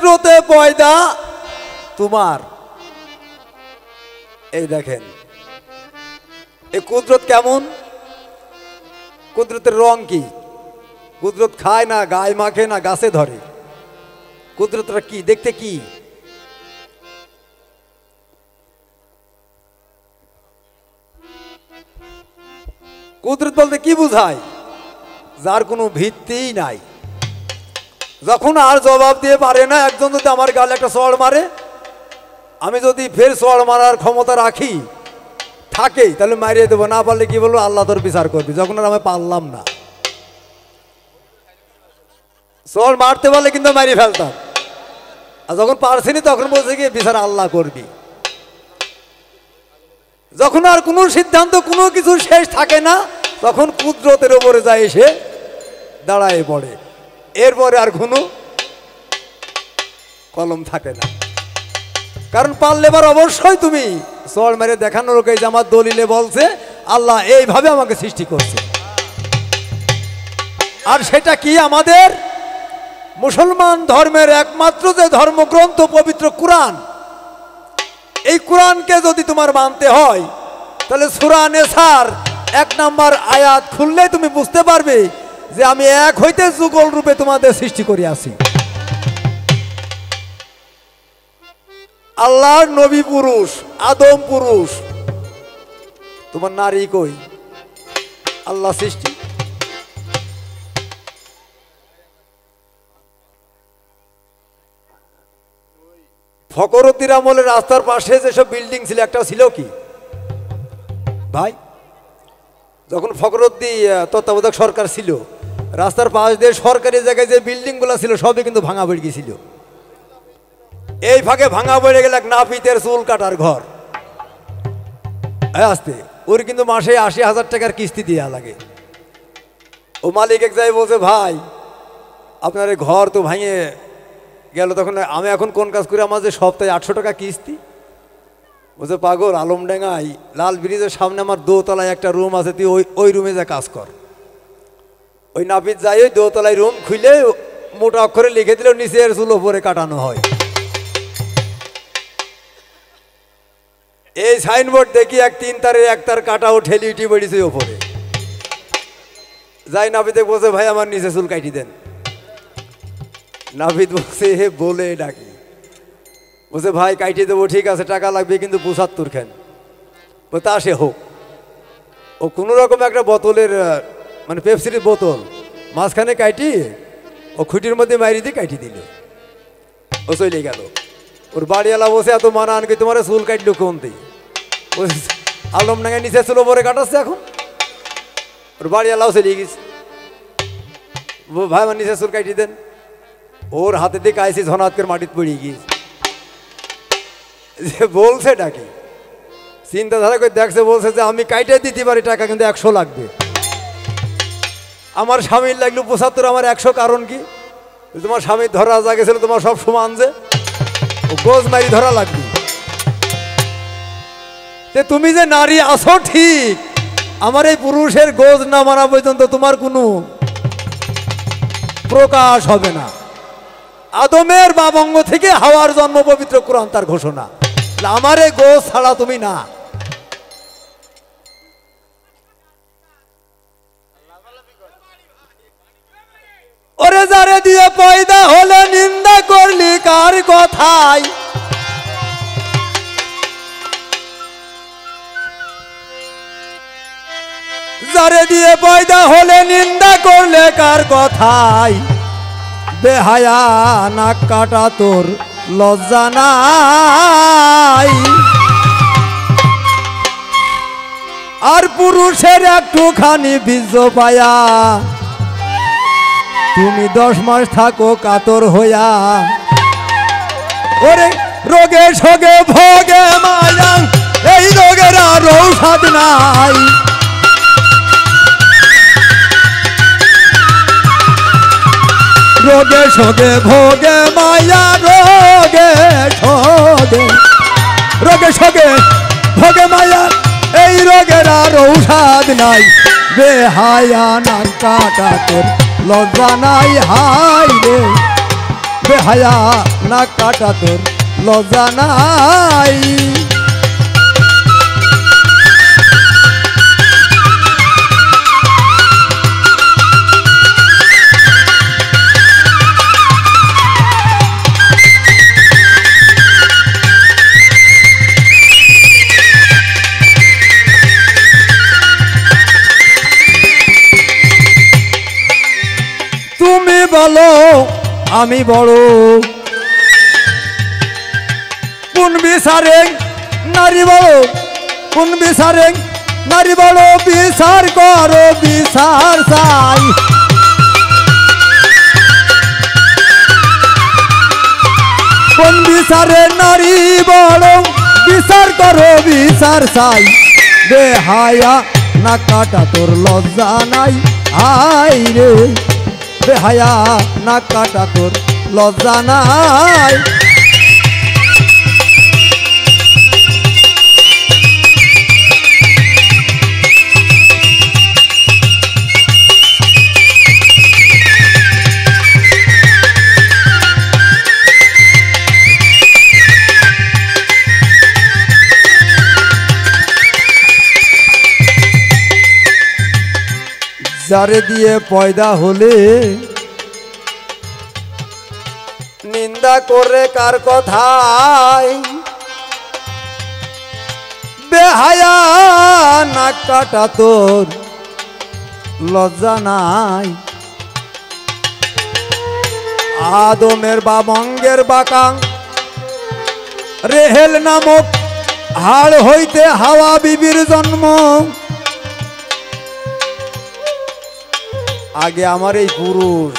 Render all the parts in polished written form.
কুদরতে পয়দা তোমার। এই দেখেন এই কুদরত কেমন, কুদরতের রং কি? কুদরত খায় না, গায়ে মাখে না, গাছে ধরে। কুদরতটা কি, দেখতে কি? কুদরত বলতে কি বুঝায়? যার কোনো ভিত্তিই নাই। যখন আর জবাব দিয়ে পারে না, একজন যদি আমার গালে একটা চড় মারে, আমি যদি ফের চড় মারার ক্ষমতা রাখি থাকে তাহলে মারিয়ে দেবো, না পারলে কি বলবো আল্লাহ তোর বিচার করবি। যখন আর আমি পারলাম না, চড় মারতে পারলে কিন্তু মারিয়ে ফেলতাম, আর যখন পারছিনি তখন বলছে কি বিচার আল্লাহ করবি। যখন আর কোনো সিদ্ধান্ত কোনো কিছু শেষ থাকে না, তখন কুদরতের উপরে যায় এসে দাঁড়ায় পড়ে। এরপরে আর কোনো কলম থাকে না। কারণ পারলে এবার অবশ্যই তুমি চড় মেরে দেখানোর লোক এই যে আমার দলিলে বলছে আল্লাহ এইভাবে আমাকে সৃষ্টি করছে। আর সেটা কি? আমাদের মুসলমান ধর্মের একমাত্র যে ধর্মগ্রন্থ পবিত্র কুরআন। এই কুরআনকে যদি তোমার মানতে হয় তাহলে সূরা নেসার 1 নম্বর আয়াত খুললে তুমি বুঝতে পারবে যে আমি এক হইতে যুগল রূপে তোমাদের সৃষ্টি করিয়াছি। আল্লাহর নবী পুরুষ, আদম পুরুষ, তোমার নারী কই? আল্লাহ সৃষ্টি। ফখরুদ্দিন আমলের রাস্তার পাশে যেসব বিল্ডিং ছিল একটা ছিল কি ভাই? যখন ফখরুদ্দিন তত্ত্বাবধায়ক সরকার ছিল, রাস্তার পাশ দিয়ে সরকারি জায়গায় যে বিল্ডিংগুলো ছিল সবই কিন্তু ভাঙা পড়ে গিয়েছিল। এই ফাঁকে ভাঙা পড়ে গেল এক নাপিতের চুল কাটার ঘর। আসতে ওর কিন্তু মাসে ৮০,০০০ টাকার কিস্তি দেওয়া লাগে। ও মালিক এক জায়গায় বলছে ভাই আপনার এই ঘর তো ভাঙে গেল, তখন আমি এখন কোন কাজ করি? আমার যে সপ্তাহে ৮০০ টাকা কিস্তি। বলছে পাগল, আলমডাঙ্গায় লাল ব্রিজের সামনে আমার দোতলায় একটা রুম আছে, তুই ওই রুমে যা কাজ কর। ওই নাপিত যাই ওই দোতলায় রুম খুলে মোটা অক্ষরে লিখে দিল নিচের চুল ওপরে কাটানো হয়। এই সাইনবোর্ড দেখি এক 3 তারের 1 তার কাটা ও ঠেলি উঠি বেড়েছে ওপরে। যাই নাপিতে বলছে ভাই আমার নিচে চুল কাটি দেন। নাপিত বলছে হে বলে ডাকি, বলছে ভাই কাটিয়ে দেবো, ঠিক আছে টাকা লাগবে কিন্তু ৭৫ খান। তা সে হোক। ও কোনো রকম একটা বোতলের মানে পেপসির বোতল মাঝখানে কাটি ও খুঁটির মধ্যে মারি দিয়ে কাটি দিল। ও চলে গেল। ওর বাড়িওয়ালা বসে এত মানা আনকি তোমার চুল কাটলো কোন দিয়ে? আলমডাঙ্গায় নিচে চুল পরে কাটাচ্ছে এখন। ওর বাড়িওয়ালাও চলে গেছে, ভাই আমার নিচে চুল কাটি দেন। ওর হাতে দিয়ে কাইছি ঝনাত করে মাটিতে পড়ে গিয়েছে। যে বলছে ডাকি চিন্তাধারা করে দেখছে, বলছে যে আমি কাইটে দিতে পারি টাকা কিন্তু 100 লাগবে। আমার স্বামীর লাগলো ৭৫, আমার 100 কারণ কি? তোমার স্বামীর ধরা যা গেছিল তোমার সব সমান, যে গোজ মারি ধরা লাগবে। তুমি যে নারী আছো ঠিক, আমার এই পুরুষের গোজ না মানা পর্যন্ত তোমার কোনো প্রকাশ হবে না। আদমের বাবঙ্গ থেকে হাওয়ার জন্ম পবিত্র কুরআন তার ঘোষণা। আমার এই গোজ ছাড়া তুমি না। ওরে যারে দিয়ে পয়দা হলে নিন্দা করলি কার কথায়? যারে দিয়ে পয়দা হলে নিন্দা করলে কার কথায়? বেহায়া নাক কাটা তোর লজ্জা নাই। আর পুরুষের একটুখানি বীর্য পায়া তুমি 10 মাস থাকো কাতর হইয়া। ওরে রোগে শোগে ভোগে মায়া, এই রোগের আর ঔষধ নাই। রোগে শোগে ভোগে মায়া, রোগে শোগে, রোগে শোগে ভোগে মায়া, এই রোগের আর ঔষধ নাই। বেহায়া নাক কাটা তোর লজ্জা নাই, হাই রে বেহায়া না কাটা তোর লজ্জা নাই। তুমি বলো আমি বড়, কোন বিচারে নারী বড়, কোন বিচারে নারী বড়, বিচার করো বিচার চাই। কোন বিচারে নারী বড়, বিচার করো বিচার চাই। বেহায়া না কাটা তোর লজ্জা নাই, আই রে বেহায়া না কাটা তোর লজ্জা নাই। যারে দিয়ে পয়দা হলে নিন্দা করে কার কথায়, বেহায়া না কাটা তোর লজ্জা নাই। আদমের বা মঙ্গের বাঁকা রেহেল নামক হাড় হইতে হাওয়া বিবির জন্ম। আগে আমার এই পুরুষ,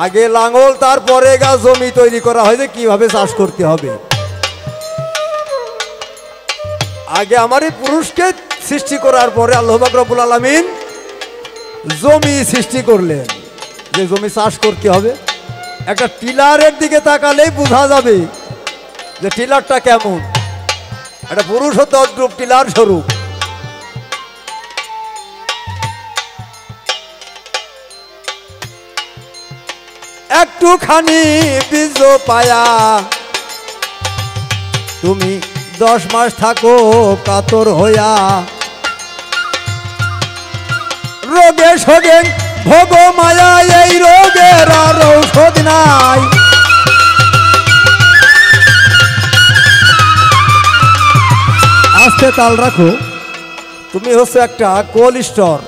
আগে লাঙ্গল তারপরে গা জমি তৈরি করা হয়েছে কিভাবে চাষ করতে হবে। আগে আমার এই পুরুষকে সৃষ্টি করার পরে আল্লাহ পাক রব্বুল আলামিন জমি সৃষ্টি করলেন, যে জমি চাষ করতে হবে। একটা টিলারের দিকে তাকালেই বোঝা যাবে যে টিলারটা কেমন। একটা পুরুষ হতে অদ্রুপ টিলার স্বরূপ। একটুখানি বীজ পায়া তুমি 10 মাস থাকো কাতর হইয়া, রোগে শোগে ভোগ মায়া, এই রোগের আর ঔষধ নাই। আস্তে তাল রাখো, তুমি হচ্ছে একটা কোল্ড স্টোর,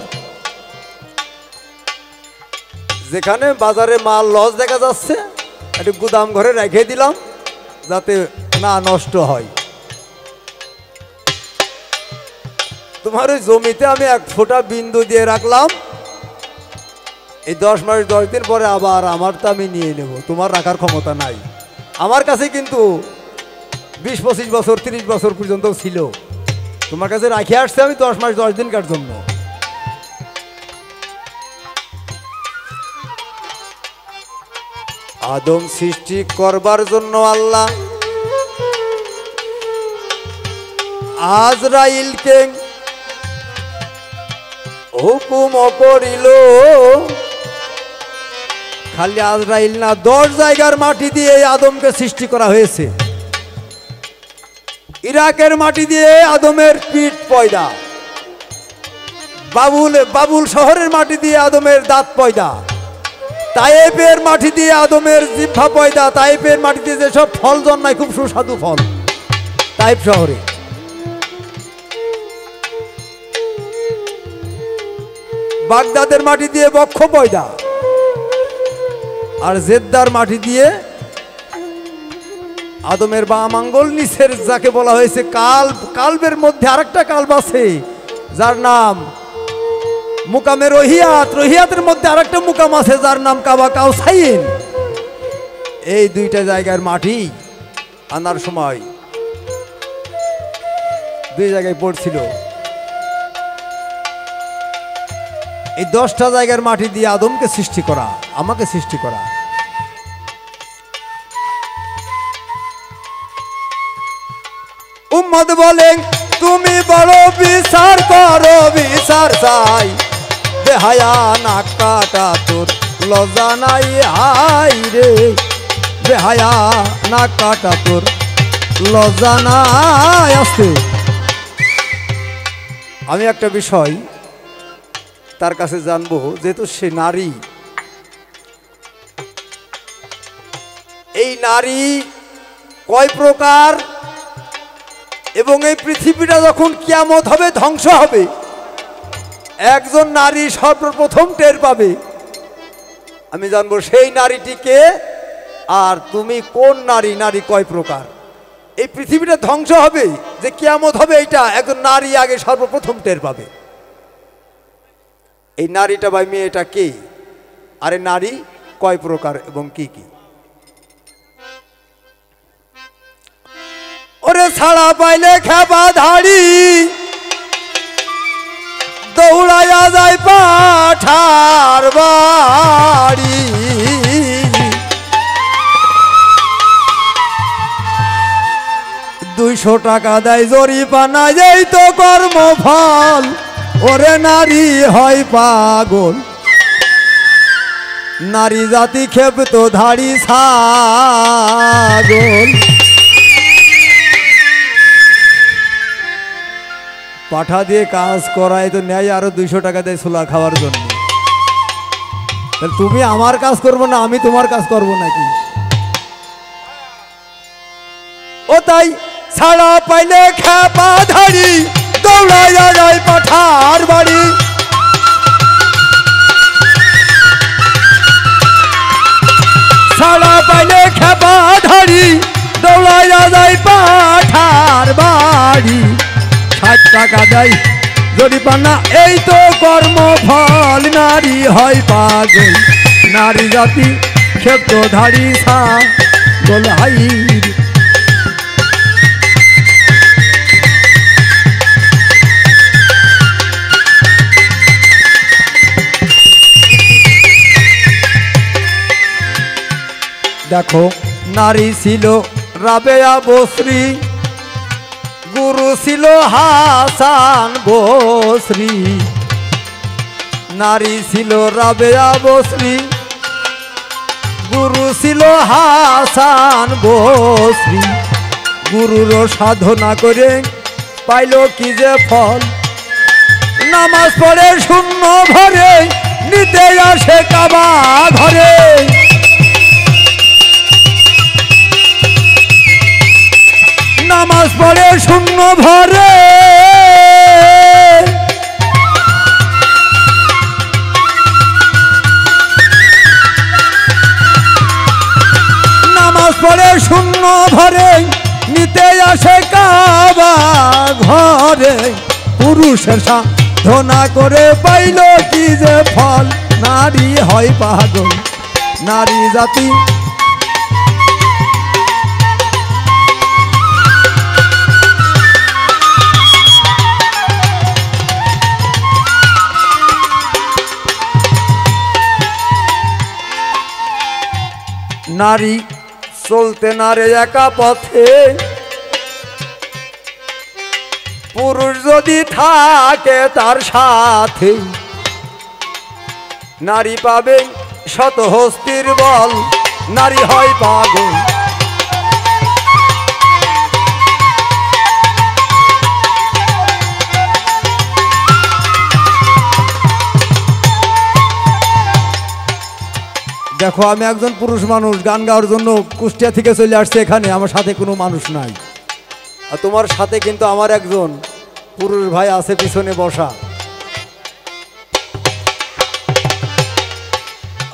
যেখানে বাজারে মাল লস দেখা যাচ্ছে, একটু গুদাম ঘরে রেখে দিলাম যাতে না নষ্ট হয়। তোমার ওই জমিতে আমি 1 ফোঁটা বিন্দু দিয়ে রাখলাম, এই 10 মাস 10 দিন পরে আবার আমারটা আমি নিয়ে নেব, তোমার রাখার ক্ষমতা নাই। আমার কাছে কিন্তু 20-25 বছর 30 বছর পর্যন্ত ছিল, তোমার কাছে রাখে আসছে আমি 10 মাস 10 দিনকার জন্য। আদম সৃষ্টি করবার জন্য আল্লাহ আজরাইলকে হুকুম করিল, খালি আজরাইল না 10 জায়গার মাটি দিয়ে আদমকে সৃষ্টি করা হয়েছে। ইরাকের মাটি দিয়ে আদমের পিঠ পয়দা, বাবুল শহরের মাটি দিয়ে আদমের দাঁত পয়দা, তাইফের মাটি দিয়ে আদমের জিহ্বা পয়দা, তাইফের মাটি দিয়ে যেসব ফল জন্মায় খুব সুস্বাদু ফল তাইফ শহরে। বাগদাদের মাটি দিয়ে বক্ষ পয়দা, আর জেদ্দার মাটি দিয়ে আদমের বাম আঙ্গুল নিচের যাকে বলা হয়েছে কাল্ব, কাল্বের মধ্যে আরেকটা কাল্ব আছে যার নাম মুকামে রহিয়াত, রহিয়াতের মধ্যে আরেকটা মুকাম আছে যার নাম কাবা কাউসাইন। এই 2টা জায়গার মাটি আনার সময় 2 জায়গায় পড়ছিল। এই 10টা জায়গার মাটি দিয়ে আদমকে সৃষ্টি করা, আমাকে সৃষ্টি করা। উম্মত বলেন তুমি বড় বিচার করো বিচার চাই, বেহায়া না কাটা তোর লজ্জা নাই হাই রে বেহায়া না কাটা তোর লজ্জা নাই আসতে। আমি একটা বিষয় তার কাছে জানবো, যেহেতু সে নারী, এই নারী কয় প্রকার এবং এই পৃথিবীটা যখন কিয়ামত হবে ধ্বংস হবে একজন নারী সর্বপ্রথম টের পাবে। আমি জানবো সেই নারীটিকে, আর তুমি কোন নারী, নারী কয় প্রকার। এই পৃথিবীটা ধ্বংস হবে, যে কিয়ামত হবে, এইটা একজন নারী আগে সর্বপ্রথম টের পাবে। এই নারীটা বা মেয়েটা কে, আরে নারী কয় প্রকার এবং কি কি। ওরে ছাড়া পাইলে খেপা ধাড়ি দৌড়াইয়া যায় পাঠার বাড়ি। 200 টাকা দেয় জরিপানা, এই তো কর্মফল। ওরে নারী হয় পাগল, নারী জাতি ক্ষেপ্ত ধাড়ি ছাগল। পাঠা দিয়ে কাজ করায় তো নেয়, আরো 200 টাকা দেয় ছোলা খাওয়ার জন্য। তুমি আমার কাজ করবো না, আমি তোমার কাজ করবো নাকি? ও তাই ছাড়া পাইলে খেপা ধাড়ি দৌড়াইয়া যায় পাঠার বাড়ি। ছাড়া পাইলে খেপা ধাড়ি দৌড়াইয়া যায় পাঠার বাড়ি। 60 টাকা দেয় জরিপানা, এই তো কর্মফল। নারী হয় পাগল, নারী জাতি ক্ষেপ্ত ধাড়ি ছাগল। হাই দেখো, নারী ছিল রাবেয়া বসরি, গুরু ছিল হাসান বসরি। নারী ছিল রাবেয়া বসরি, গুরু ছিল হাসান বসরি। গুরুর সাধনা করে পাইল কি যে ফল, নামাজ পড়ে শূন্য ভরে নিতে আসে কাবা ঘরে। নামাজ পড়ে শূন্য ভরে নামাজ পড়ে শূন্য ভরে নিতে আসে কাবা ঘরে। পুরুষের সাধনা করে পাইল কি যে ফল, নারী হয় পাগল, নারী জাতি নারী চলতে নারে একা পথে। পুরুষ যদি থাকে তার সাথে, নারী পাবে শত হস্তির বল, নারী হয় পাগল। দেখো, আমি একজন পুরুষ মানুষ, গান গাওয়ার জন্য কুষ্টিয়া থেকে চলে আসছে এখানে, আমার সাথে কোনো মানুষ নাই। আর তোমার সাথে কিন্তু আমার একজন পুরুষ ভাই আছে পিছনে বসা।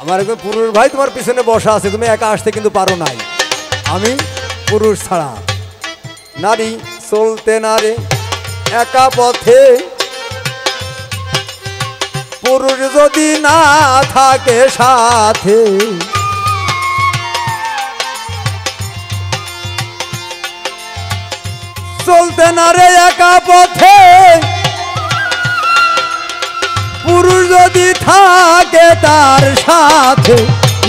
আমার একজন পুরুষ ভাই তোমার পিছনে বসা আছে, তুমি একা আসতে কিন্তু পারো নাই, আমি পুরুষ ছাড়া। নারী চলতে নারে একা পথে, পুরুষ যদি না থাকে সাথে। চলতে নারে একা পথে, পুরুষ যদি থাকে তার সাথে,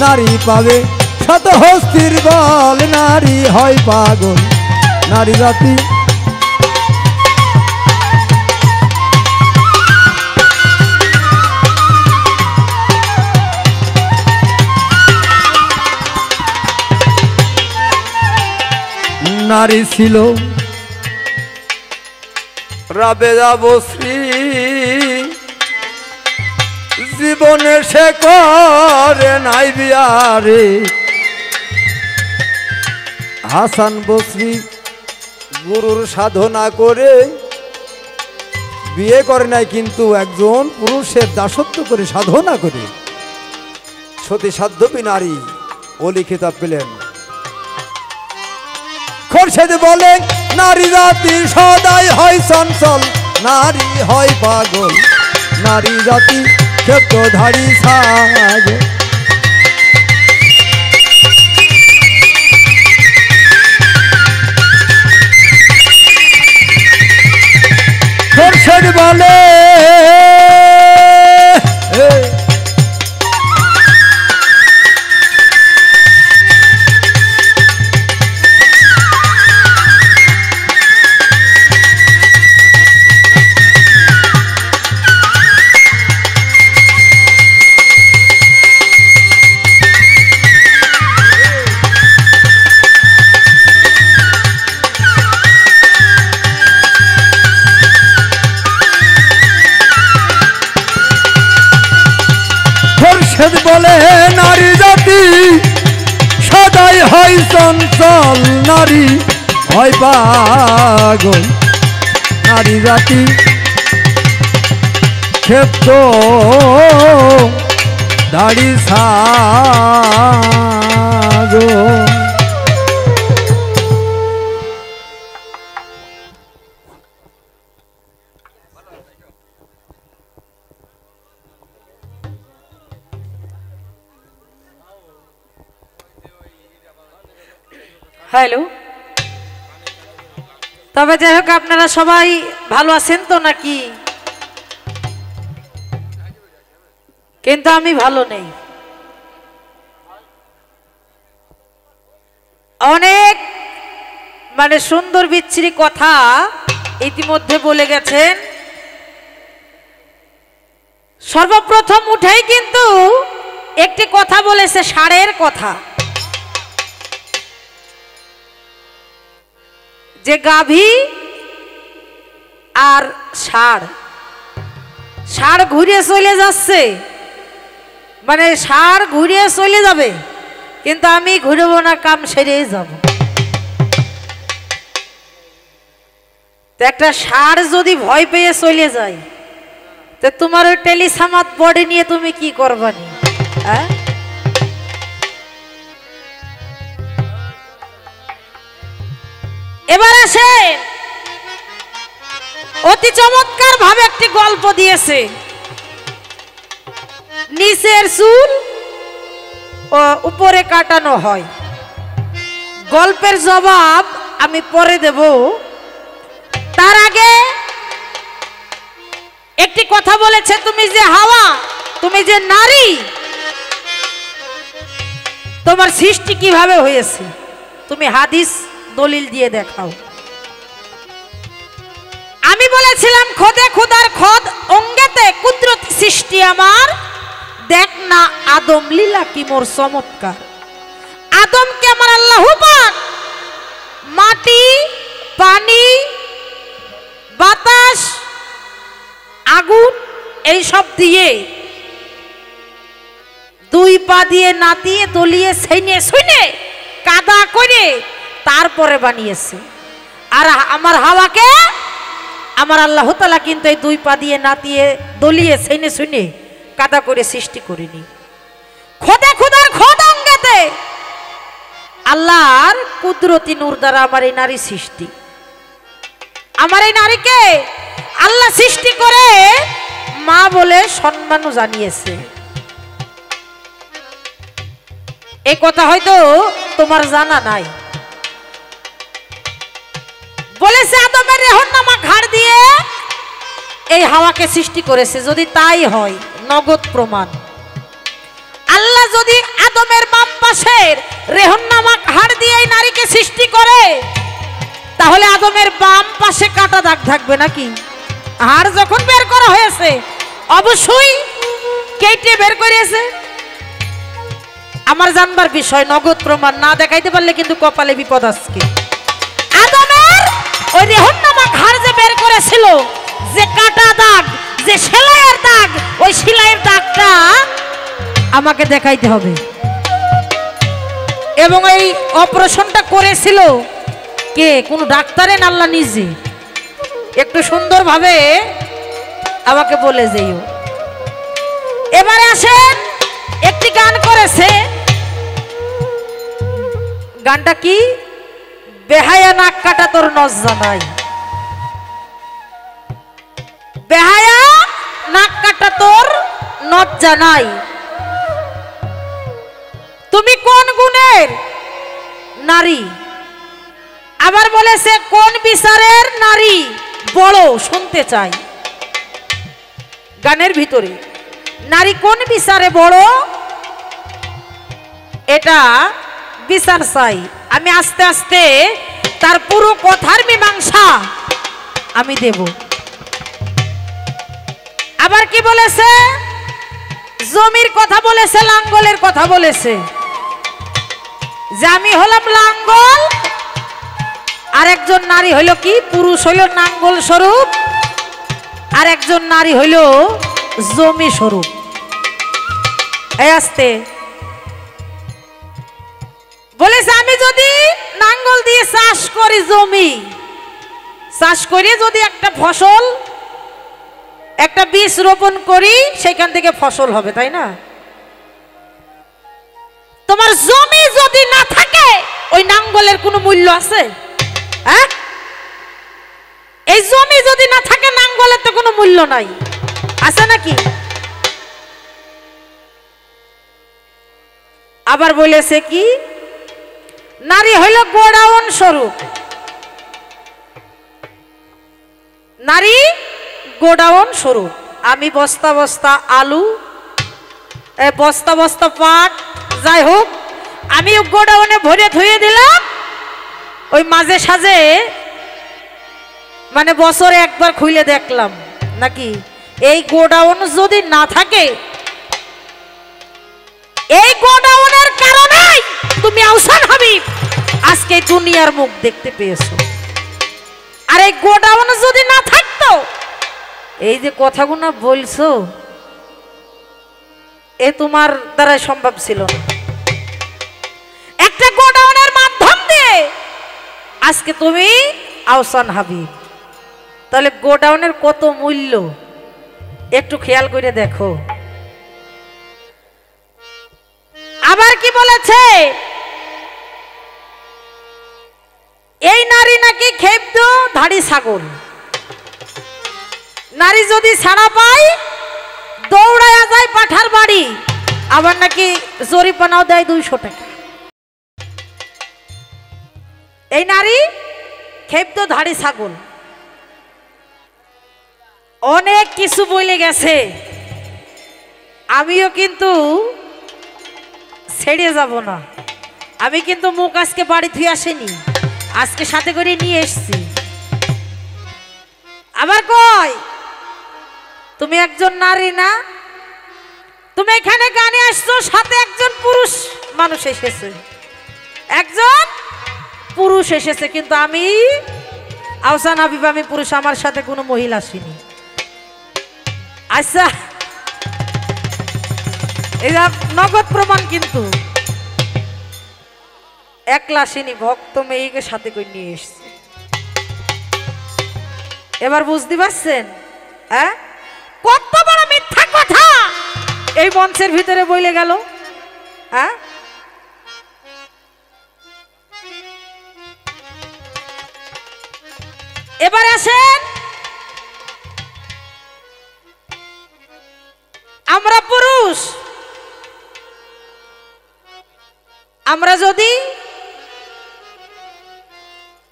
নারী পাবে শত হস্তির বল, নারী হয় পাগল, নারী জাতি নারী ছিল রাবেয়া বশ্রী, জীবনে সে করে নাই বিয়ারে। হাসান বশ্রী গুরুর সাধনা করে বিয়ে করে নাই, কিন্তু একজন পুরুষের দাসত্ব করে সাধনা করে সতী সাধ্যবী নারী ওলি খেতাব পেলেন। খোরশেদ বলে নারী জাতি সদাই হয় চঞ্চল, নারী হয় পাগল, নারী জাতি ক্ষেত্রধারী সাজ। খোরশেদ বলে বলে নারী জাতি সদাই হয় চঞ্চল, নারী হয় পাগল, নারী জাতি ক্ষেত্র ধারী সাজ। হ্যালো, তবে যাই হোক আপনারা সবাই ভালো আছেন তো নাকি? কিন্তু আমি ভালো নেই। অনেক সুন্দর বিচ্ছিরি কথা ইতিমধ্যে বলে গেছেন। সর্বপ্রথম উঠেই কিন্তু একটি কথা বলেছে, ষাঁড়ের কথা, যে গাভী আর ষাঁড়, ষাঁড় ঘুরে চলে যাচ্ছে, ষাঁড় ঘুরে চলে যাবে, কিন্তু আমি ঘুরবো না, কাম সেরেই যাব। একটা ষাঁড় যদি ভয় পেয়ে চলে যায়, তো তোমার ওই টেলিসামাত বডি নিয়ে তুমি কি করবানি? হ্যাঁ, এবার আসে অতি চমৎকার ভাবে একটি গল্প দিয়েছে। নিচের চুল ও উপরে কাটানো হয়। গল্পের জবাব আমি পরে দেব, তার আগে একটি কথা বলেছে, তুমি যে হাওয়া, তুমি যে নারী, তোমার সৃষ্টি কিভাবে হয়েছে তুমি হাদিস দলিল দিয়ে দেখাও। আমি বলেছিলাম খোদে খুদার খোদ অঙ্গেতে কুদরতি সৃষ্টি আমার, দেখ না আদম লীলা কি মোর চমৎকার। আদমকে আমার আল্লাহ পাক মাটি, পানি, বাতাস, আগুন এই সব দিয়ে দুই পা দিয়ে নাতিয়ে দলিয়ে সেইনে শুনে কাদা করে তারপরে বানিয়েছে। আর আমার হাওয়াকে আমার আল্লাহ তাআলা কিন্তু এই দুই পা দিয়ে নাতিয়ে দলিয়ে সেইনে শুনে কাদা করে সৃষ্টি করিনি। খোদে খুদার খোদ অঙ্গেতে আল্লাহর কুদরতি নূর দ্বারা আমার এই নারী সৃষ্টি। আমার এই নারীকে আল্লাহ সৃষ্টি করে মা বলে সম্মানও জানিয়েছে। এই কথা হয়তো তোমার জানা নাই। বলেছে আদমের রেহননামা ঘাড় দিয়ে এই হাওয়াকে সৃষ্টি করেছে। যদি তাই হয়, নগদ প্রমাণ। আল্লাহ যদি আদমের বাম পাশের রেহননামা ঘাড় দিয়ে এই নারীকে সৃষ্টি করে, তাহলে আদমের বাম পাশে কাটা দাগ থাকবে নাকি? হাড় যখন বের করা হয়েছে অবশ্যই কেটে বের করেছে। আমার জানবার বিষয়, নগদ প্রমাণ না দেখাইতে পারলে কিন্তু কপালে বিপদ আজকে। ওই রেহননামা ঘাড় যে বের করেছিল, যে কাটা দাগ, যে সেলাইয়ের দাগ, ওই সেলাইয়ের দাগটা আমাকে দেখাইতে হবে। এবং এই অপারেশনটা করেছিল কে? কোন ডাক্তারে না আল্লাহ নিজে? একটু সুন্দরভাবে আমাকে বলে যেও। এবারে আসেন, একটি গান করেছে, গানটা কি? বেহায়া নাক কাটা তোর নজ জানাই। বেহায়া নাক কাটা তোর নজ জানাই, তুমি কোন গুণের নারী? আবার বলেছে কোন বিচারের নারী বড়? শুনতে চাই গানের ভিতরে, নারী কোন বিচারে বড়, এটা বিচার চাই। আমি আস্তে আস্তে তার পুরো কথার মীমাংসা আমি দেব। আবার কি বলেছে? জমির কথা বলেছে, লাঙ্গলের কথা বলেছে, যে আমি হলাম লাঙ্গল, আর একজন নারী হইল কি? পুরুষ হইল নাঙ্গল স্বরূপ, আর একজন নারী হইল জমি স্বরূপ। এই আসতে বলেছে, আমি যদি নাঙ্গল দিয়ে চাষ করি, জমি চাষ করে যদি একটা ফসল, একটা বীজ রোপণ করি, সেখান থেকে ফসল হবে, তাই না? তোমার জমি যদি না থাকে, ওই নাঙ্গলের কোনো মূল্য আছে? হ্যাঁ, এই জমি যদি না থাকে, নাঙ্গলের তো কোনো মূল্য নাই, আছে নাকি? আবার বলেছে কি? নারী হইল গোডাউন স্বরূপ, নারী গোডাউন স্বরূপ। আমি বস্তা বস্তা আলু, বস্তা বস্তা পাট, যাই হোক, আমি গোডাউনে ভরে ধুয়ে দিলাম। ওই মাঝে সাঝে মানে বছরে একবার খুলে দেখলাম নাকি। এই গোডাউন যদি না থাকে, এই গোডাউনের কারণে তুমি আহসান হাবিব আজকে দুনিয়ার মুখ দেখতে পেয়েছো। আর এই গোডাউন যদি না থাকতো, এই যে কথাগুলো বলছো, এ তোমার দ্বারা সম্ভব ছিল না। একটা গোডাউনের মাধ্যম দিয়ে আজকে তুমি আহসান হাবিব। তাহলে গোডাউনের কত মূল্য একটু খেয়াল করে দেখো। আবার কি বলেছে? এই নারী নাকি খেব্দ ধাড়ি ছাগল। নারী যদি ছাড়া পায়, দৌড়ায়া যায় পাঠার বাড়ি, আবার নাকি জরিপানাও দেয় 200 টাকা। এই নারী খেব্দ ধাড়ি ছাগল। অনেক কিছু বলে গেছে, আমিও কিন্তু ছেড়ে যাব না। আমি কিন্তু মুখ আজকে বাড়ি ধুয়ে আসিনি, আজকে সাথে করে নিয়ে এসছি। আবার কয়, তুমি একজন নারী না? তুমি এখানে গানে আসছো, সাথে একজন পুরুষ মানুষ এসেছে, একজন পুরুষ এসেছে, কিন্তু আমি আহসান হাবিব, আমি পুরুষ, আমার সাথে কোনো মহিলা আসেনি। আচ্ছা, এটা নগদ প্রমাণ, কিন্তু একলা আসেনি, ভক্ত মেয়েকে সাথে করে নিয়ে এসছে। এবার বুঝতে পারছেন? হ্যাঁ, কত বড় মিথ্যা কথা এই মঞ্চের ভিতরে বলে গেল। হ্যাঁ, এবার আসেন, আমরা পুরুষ, আমরা যদি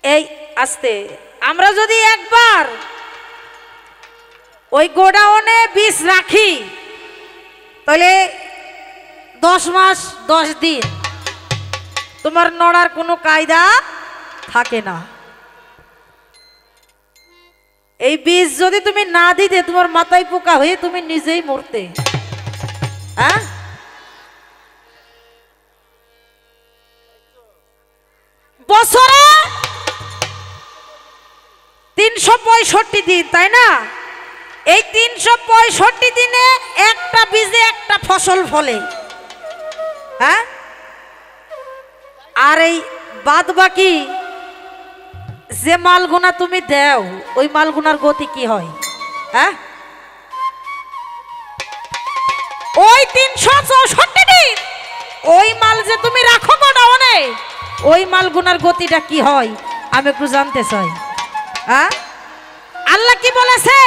এই আস্তে, আমরা যদি একবার ওই গোডাউনে বীজ রাখি, তাহলে 10 মাস 10 দিন তোমার নড়ার কোনো কায়দা থাকে না। এই বীজ যদি তুমি না দিতে, তোমার মাথায় পোকা হয়ে তুমি নিজেই মরতে। হ্যাঁ, বছরে 365 দিন, তাই না? এই 365 দিনে একটা বীজে একটা ফসল ফলে, হ্যাঁ? আর এই বাদ বাকি যে মালগুনা তুমি দাও, ওই মালগুনার গতি কি হয়? হ্যাঁ, ওই 364 দিন ওই মাল যে তুমি রাখো গোডাউনে, ওই মালগুনার গতিটা কি হয় আমি একটু জানতে চাই। হ্যাঁ, আল্লাহ কি বলেছে?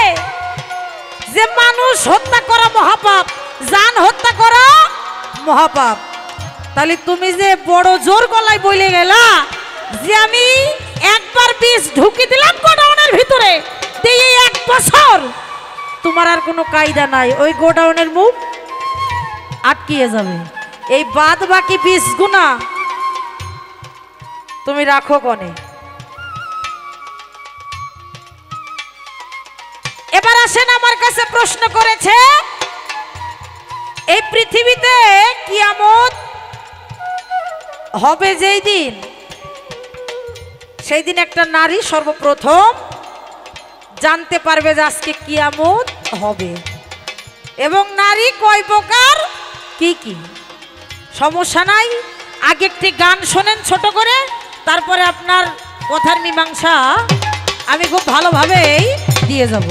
যে মানুষ হত্যা করা মহাপাপ, জান হত্যা করা মহাপাপ। তাহলে তুমি যে বড় জোর গলায় বলে গেলা যে আমি একবার বীজ ঢুকি দিলাম গোডাউনের ভিতরে, দিয়ে 1 বছর তোমার আর কোনো কায়দা নাই, ওই গোডাউনের মুখ আটকিয়ে যাবে। এই বাদ বাকি বীজগুনা তুমি রাখো কোনে? এবার আসেন, আমার কাছে প্রশ্ন করেছে এই পৃথিবীতে কিয়ামত হবে যেই দিন, সেই দিন একটা নারী সর্বপ্রথম জানতে পারবে যে আজকে কিয়ামত হবে, এবং নারী কয় প্রকার, কি কি। সমস্যা নাই, আগে একটি গান শোনেন ছোট করে, তারপরে আপনার কথার মীমাংসা আমি খুব ভালোভাবেই দিয়ে যাব।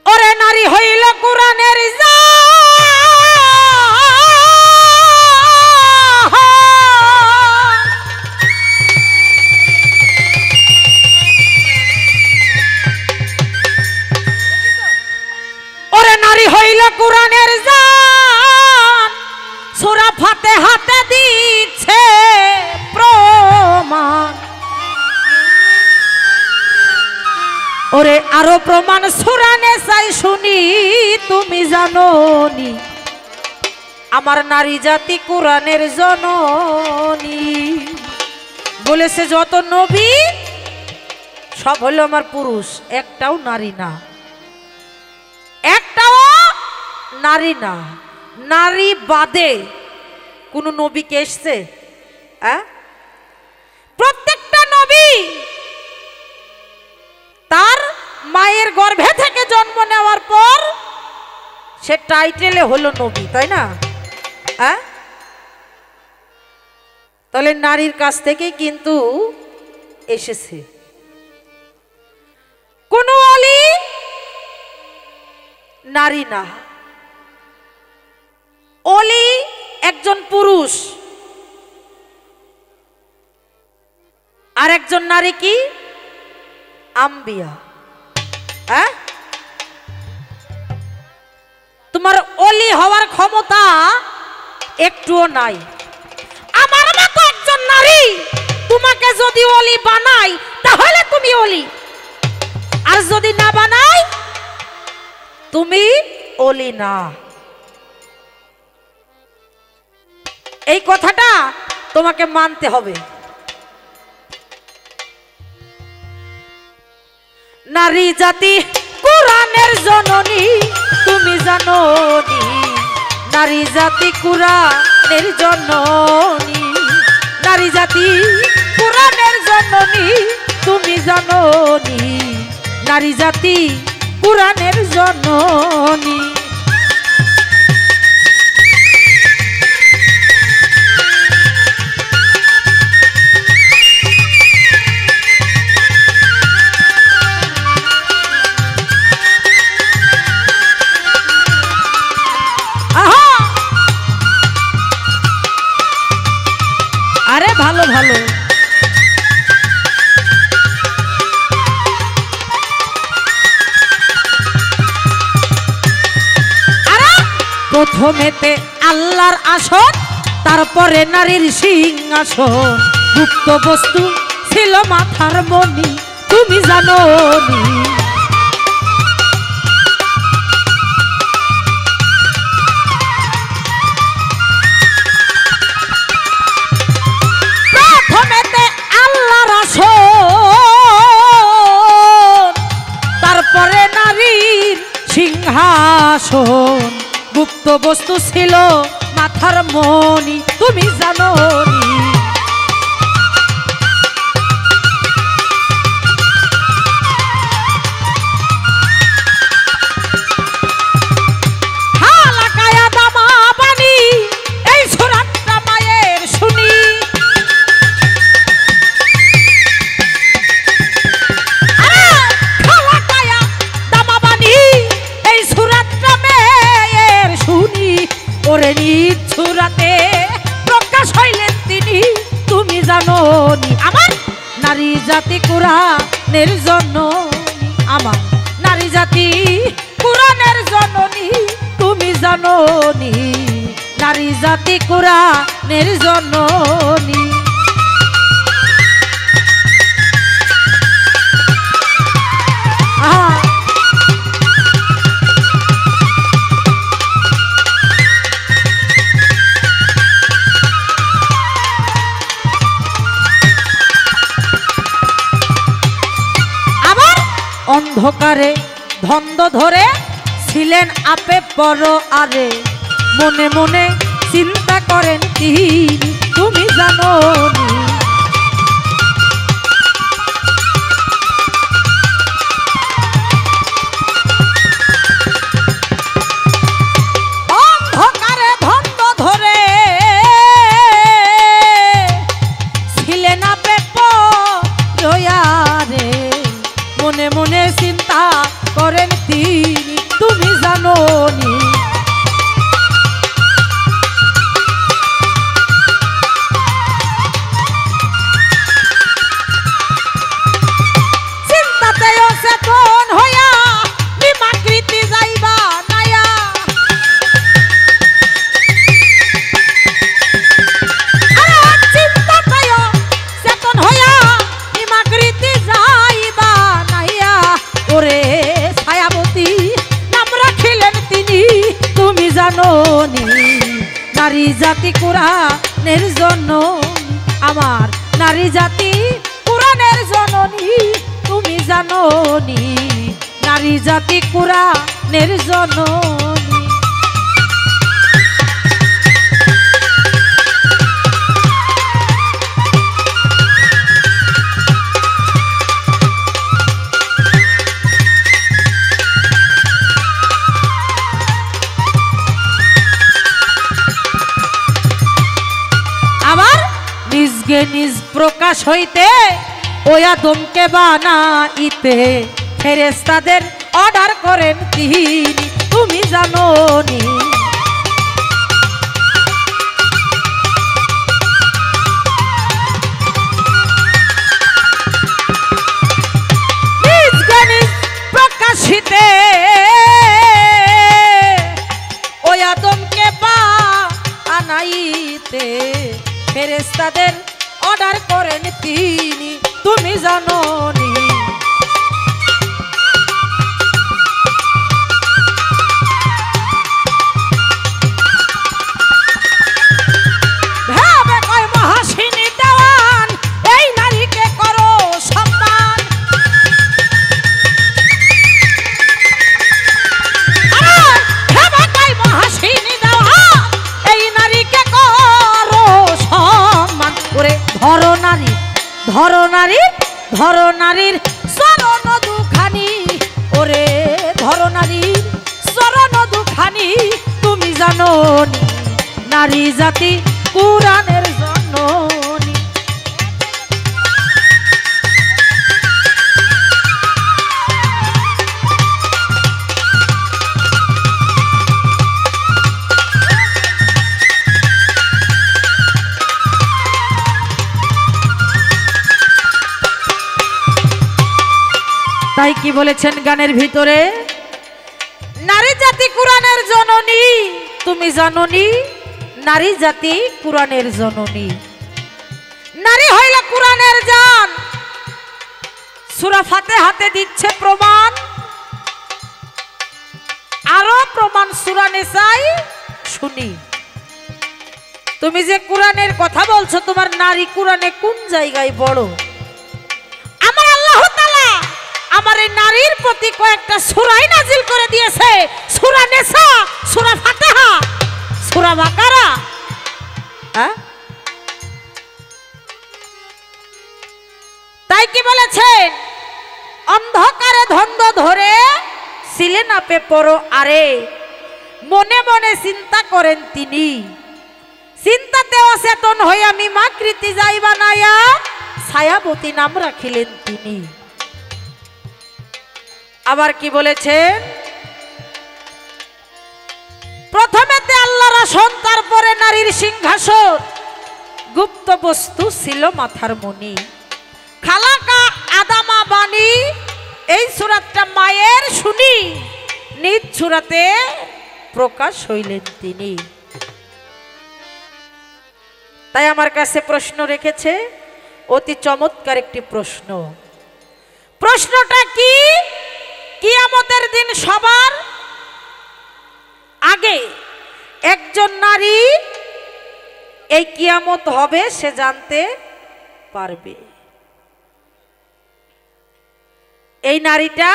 ওরে নারী হইল কোরআনের কোরআনের জান, সূরা ফাতিহাতে দিচ্ছে প্রমাণ। ওরে আরো প্রমাণ সূরা নিসায় শুনি, তুমি জানোনি আমার নারী জাতি কোরআনের জননী। বলেছে যত নবী সব হলো আমার পুরুষ, একটাও নারী না, একটাও নারী না। নারী বাদে কোন নবীকে এসছে? প্রত্যেকটা নবী তার মায়ের গর্ভে থেকে জন্ম নেওয়ার পর সে টাইটেলে হলো নবী, তাই না? তাহলে নারীর কাছ থেকেই কিন্তু এসেছে। কোন অলি নারী না, অলি একজন পুরুষ, আর একজন নারী কি আম্বিয়া। তোমার অলি হওয়ার ক্ষমতা একটুও নাই। আমার মতো একজন নারী তোমাকে যদি অলি বানাই তাহলে তুমি অলি, আর যদি না বানাই তুমি অলি না। এই কথাটা তোমাকে মানতে হবে। নারী জাতি কোরআনের জননী, তুমি জানোনি নারী জাতি কোরআনের জননী। নারী জাতি কোরআনের জননী, তুমি জানোনি নারী জাতি কোরআনের জননী। আরে ভালো ভালো, প্রথমেতে আল্লাহর আসন, তারপরে নারীর সিংহাসন। গুপ্ত বস্তু ছিল মাথার মণি, তুমি জানোনি প্রথমেতে আল্লাহ বস্তু ছিল মাথার মনি, তুমি জানো নি। নিচ্ছুরাতে প্রকাশ হইলেন তিনি, তুমি জানো নি। আমার নারী জাতি কুরআনের জননী, আমার নারী জাতি কুরআনের জননী, তুমি জানো নি। নারী জাতি কুরআনের জননী। অন্ধকারে ধন্দ ধরে ছিলেন আপে পর আরে, মনে মনে চিন্তা করেন তিনি, তুমি জানো নি। অন্ধকারে ধন্দ ধরে ছিলেন আপে পর আরে, মনে মনে চিন্তা করেন তিনি, তুমি জানো নি। চিন্তাতেও চেতন হইয়া বিমাকৃতি যাইবা নাইয়া, চিন্তাতেও চেতন হইয়া বিমাকৃতি যাইবা নাইয়া, ওরে ছায়াবতী নাম রাখিলেন তিনি, তুমি জানো নি। নারী জাতি কুরআনের জননী, আমার নারী জাতি কুরআনের জননী, তুমি জানো নি। নারী জাতি কুরআনের জননী। নিজকে নিজ প্রকাশ হইতে ওই আদমকে বানাইতে ফেরেশতাদের অর্ডার করেন তিনি, তুমি জানো নি। নিজকে নিজ প্রকাশিতে ওই আদমকে বানাইতে ফেরেশতাদের অর্ডার করেন তিনি, তুমি জানো নি। ভাবে কয় মহাসিনী দেওয়ান, এই নারীকে করো সম্মান। ভাবে কয় মহাসিনী দেওয়ান, এই নারীকে করো সম্মান। ওরে ধরো নারী, ধরো নারী, ধরো নারীর চরণ দুখানি, ওরে ধরো নারীর চরণ দুখানি, তুমি জানো নি। নারী জাতি কুরআনের জননী। তাই কি বলেছেন গানের ভিতরে, নারী জাতি কুরআনের জননী, তুমি জানো নি। নারী জাতি কুরআনের জননী। নারী হইল কুরআনের জান, সূরা ফাতিহাতে দিচ্ছে প্রমাণ। আরো প্রমাণ সূরা নিসায় শুনি। তুমি যে কুরআনের কথা বলছো, তোমার নারী কুরআনে কোন জায়গায় বড়? আমার আল্লাহ তাআলা আমার এই নারীর প্রতি কয়েকটা সূরা নাজিল করে দিয়েছে, সূরা নিসা, সূরা ফাতিহা ফাতিহা সূরা বাকারা। হ্যাঁ, তাই কি বলেছেন, অন্ধকারে ধন্দ ধরে ছিলেন আপে পড়ো আরে, মনে মনে চিন্তা করেন তিনি, চিন্তাতে অচেতন হই আমি মাকৃতি যাই বানায়া, ছায়াবতী নাম রাখিলেন তিনি। আবার কি বলেছেন, প্রথমেতে আল্লাহর আসন, তারপরে নারীর সিংহাসন, গুপ্ত বস্তু ছিল মাথার মণি, খালাকা আদামা বাণী, এই সূরাটা মায়ের শুনি, নিজ সূরাতে প্রকাশ হইলেন তিনি। তাই আমার কাছে প্রশ্ন রেখেছে, অতি চমৎকার একটি প্রশ্ন। প্রশ্নটা কি, কিয়ামতের দিন সবার আগে একজন নারী এই কিয়ামত হবে সে জানতে পারবে। এই নারীটা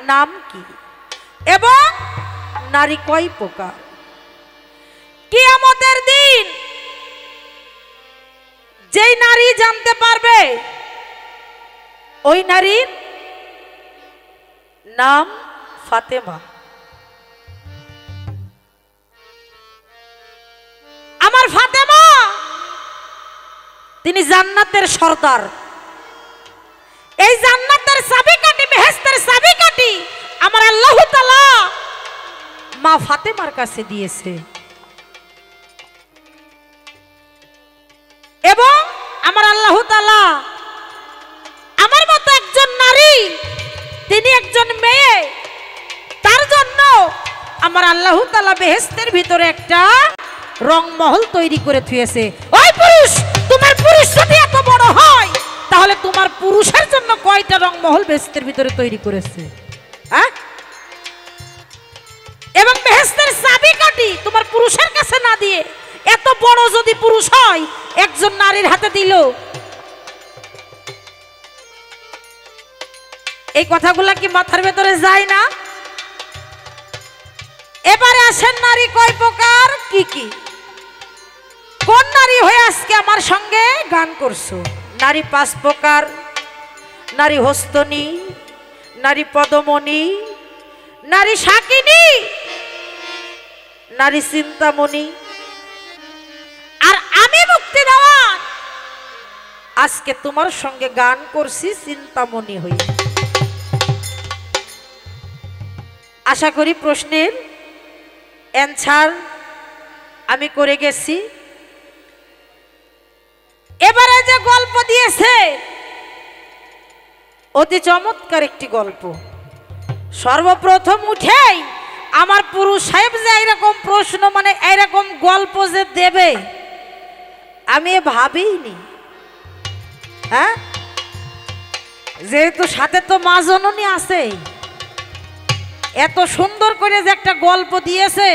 নাম কি এবং নারী কয় প্রকার? কিয়ামতের দিন যেই নারী জানতে পারবে ওই নারীর নাম ফাতেমা। আমার ফাতেমা তিনি জান্নাতের সর্দার। এই জান্নাতের চাবিকাঠি, বেহেশতের চাবিকাঠি আমার আল্লাহ তাআলা মা ফাতেমার কাছে দিয়েছে এবং আমার আল্লাহ তাআলা আমার মতো একজন নারী, তিনি একজন মেয়ে, তার জন্য আমার আল্লাহ তাআলা বেহেশতের ভিতরে একটা রংমহল তৈরি করে থুয়েছে। ওই পুরুষ, তোমার পুরুষ যদি এত বড় হয় তাহলে তোমার পুরুষের জন্য কয়টা রংমহল বেহেশতের ভিতরে তৈরি করেছে? হ্যাঁ, এবং বেহেশতের চাবিকাঠি তোমার পুরুষের কাছে না দিয়ে এত বড় যদি পুরুষ হয় একজন নারীর হাতে দিল। এই কথাগুলা কি মাথার ভেতরে যায় না? এবারে আসেন, নারী কয় প্রকার, কি কি, কোন নারী হয়ে আজকে আমার সঙ্গে গান করছো? নারী 5 প্রকার, নারী হস্তনী, নারী পদমণি, নারী শাকিনী, নারী চিন্তামণি, আর আমি মুক্তি দেওয়ান আজকে তোমার সঙ্গে গান করছি চিন্তামণি হয়ে। আশা করি প্রশ্নের অ্যানসার আমি করে গেছি। এবারে যে গল্প দিয়েছে অতি চমৎকার একটি গল্প। সর্বপ্রথম উঠেই আমার পুরুষ সাহেব যে এরকম প্রশ্ন, মানে এরকম গল্প যে দেবে আমি ভাবিনি। হ্যাঁ, যেহেতু সাথে তো মা জননী আছে, এত সুন্দর করে যে একটা গল্প দিয়েছে,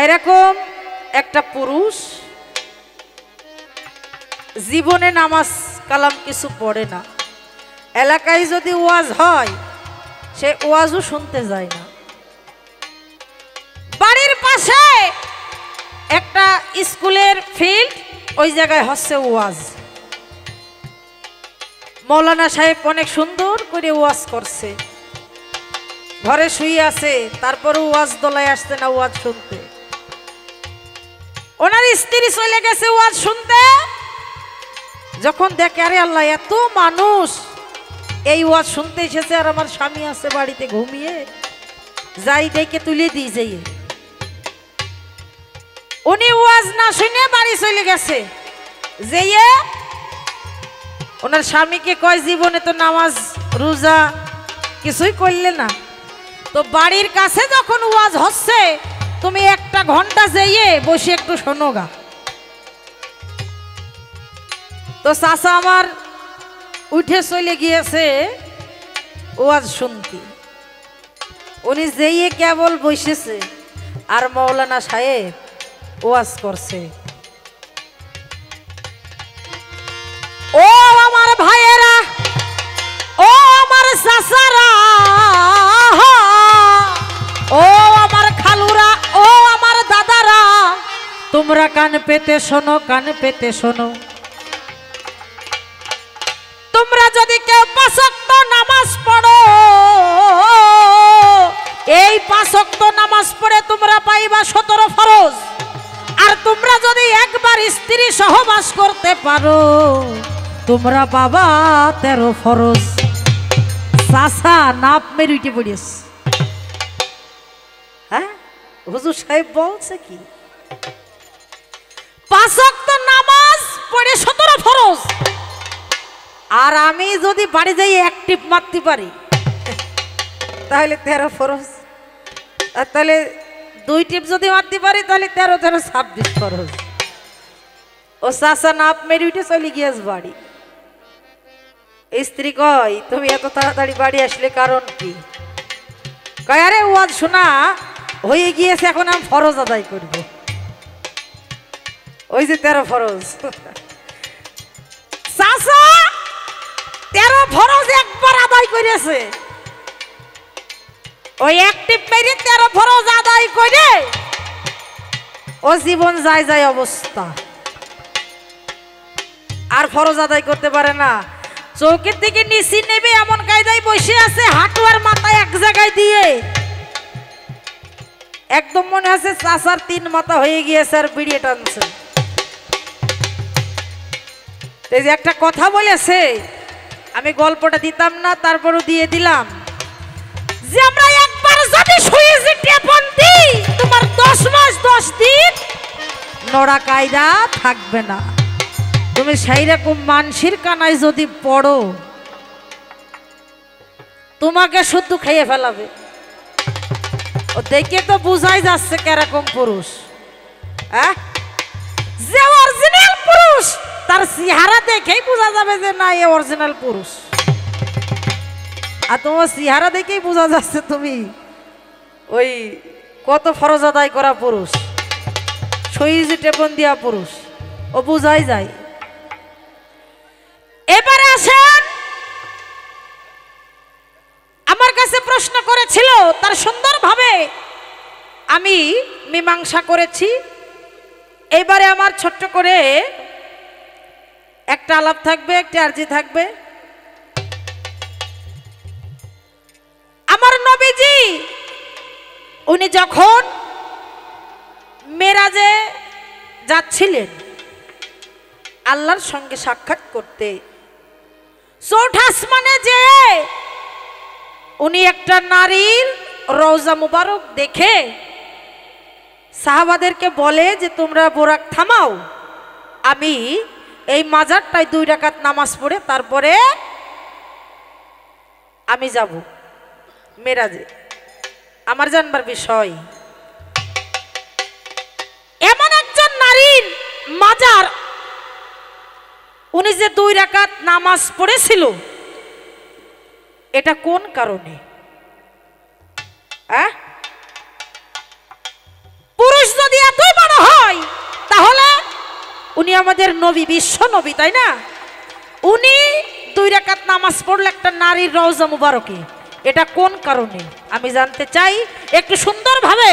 এরকম একটা পুরুষ জীবনে নামাজ কালাম কিছু পড়ে না, এলাকায় যদি ওয়াজ হয় সে ওয়াজও শুনতে যায় না। বাড়ির পাশে একটা স্কুলের ফিল্ড, ওই জায়গায় হচ্ছে ওয়াজ। মৌলানা সাহেব অনেক সুন্দর করে ওয়াজ করছে, ঘরে শুয়ে আছে, তারপরে ওয়াজ দলায় আসছে না ওয়াজ শুনতে। ওনার স্ত্রী চলে গেছে ওয়াজ শুনতে, যখন দেখে আরে আল্লাহ এত মানুষ এই ওয়াজ শুনতে এসেছে আর আমার স্বামী আছে বাড়িতে ঘুমিয়ে, যাই ডেকে তুলে দিয়ে যাই। উনি ওয়াজ না শুনে বাড়ি চলে গেছে, যেয়ে ওনার স্বামীকে কয় জীবনে তো নামাজ রোজা কিছুই করলে না, তো বাড়ির কাছে যখন ওয়াজ হচ্ছে তুমি 1 ঘন্টা যেয়ে বসে একটু শোনো গা। তো চাচা আমার উঠে চলে গিয়েছে ওয়াজ শুনতে। উনি যেয়ে কেবল বসেছে আর মৌলানা সাহেব ওয়াজ করছে। ও আমার ভাইয়েরা, ও আমার চাচারা, ও ও আমার খালুরা, ও আমার দাদারা, তোমরা কান পেতে শোনো, কান পেতে শোনো। তোমরা যদি কেউ 5 ওয়াক্ত নামাজ পড়ো, এই 5 ওয়াক্ত নামাজ পড়ে তোমরা পাইবা 17 ফরজ। আর তোমরা যদি একবার স্ত্রী সহবাস করতে পারো, তোমরা বাবা 13 ফরজ। চাচা নাপ মেরে উঠে পড়িস। হ্যাঁ, হুজুর সাহেব বলছে কি 5 ওয়াক্ত নামাজ পড়ে 17 ফরজ। আর আমি যদি বাড়ি যাই এক টিপ মারতে পারি তাহলে 13 ফরজ। আর তাহলে 2 টিপ যদি মারতে পারি তাহলে 13 13 26 ফরজ। ও চাচা নাপ মেরে উঠে চলে গিয়েছে বাড়ি। স্ত্রী কয়, তুমি এত তাড়াতাড়ি বাড়ি আসলে কারণ কি? কয়, আরে ওয়াজ শোনা হয়ে গিয়েছে, এখন আমি ফরজ আদায় করব। ওই যে 13 ফরজ। চাচা 13 ফরজ একবার আদায় করেছে। ওই এক টিপ মেরে 13 ফরজ আদায় করে ও জীবন যায় যায় অবস্থা, আর ফরজ আদায় করতে পারে না। চৌকির থেকে নিচে নেবে এমন কায়দায় বসে আছে, হাঁটু আর মাথা এক জায়গায় দিয়ে, একদম মনে আছে চাচার 3 মাথা হয়ে গিয়েছে আর বিড়িয়ে টানছে। এই যে একটা কথা বলেছে, আমি গল্পটা দিতাম না, তারপরও দিয়ে দিলাম, যে আমরা একবার যদি সুইচ টেপন দিই, তোমার 10 মাস 10 দিন নড়া কায়দা থাকবে না। তুমি সেই রকম মানসির কানায় যদি পড়ো, তোমাকে শুদ্ধ খেয়ে ফেলাবে। ও দেখে তো বুঝাই যাচ্ছে কেরকম পুরুষ। যে অরিজিনাল পুরুষ তার চেহারা দেখেই বোঝা যাবে যে না, এ অরিজিনাল পুরুষ। আর তোমার চেহারা দেখেই বোঝা যাচ্ছে তুমি ওই কত ফরজ আদায় করা পুরুষ, সুইচ টেপন দিয়া পুরুষ, ও বুঝাই যায়। এবারে আসেন, আমার কাছে প্রশ্ন করেছিল, তার সুন্দরভাবে আমি মীমাংসা করেছি। এবারে আমার ছোট্ট করে একটা আলাপ থাকবে, একটা আরজি থাকবে। আমার নবীজি উনি যখন মেরাজে যাচ্ছিলেন আল্লাহর সঙ্গে সাক্ষাৎ করতে, চৌঠা আসমানে যে উনি একটা নারীর রওজা মুবারক দেখে সাহাবাদেরকে বলে যে তোমরা বোরাক থামাও, আমি এই মাজারটায় 2 রাকাত নামাজ পড়ে তারপরে আমি যাব মেরাজে, আমার জানবার বিষয়। এমন একজন নারীর মাজার উনি যে 2 রাকাত নামাজ পড়েছিল, এটা কোন কারণে? পুরুষ যদি এতই বড় হয় তাহলে উনি আমাদের নবী, বিশ্ব নবী, তাই না? উনি 2 রাকাত নামাজ পড়লে একটা নারীর রওজা মুবারকে, এটা কোন কারণে আমি জানতে চাই, একটু সুন্দরভাবে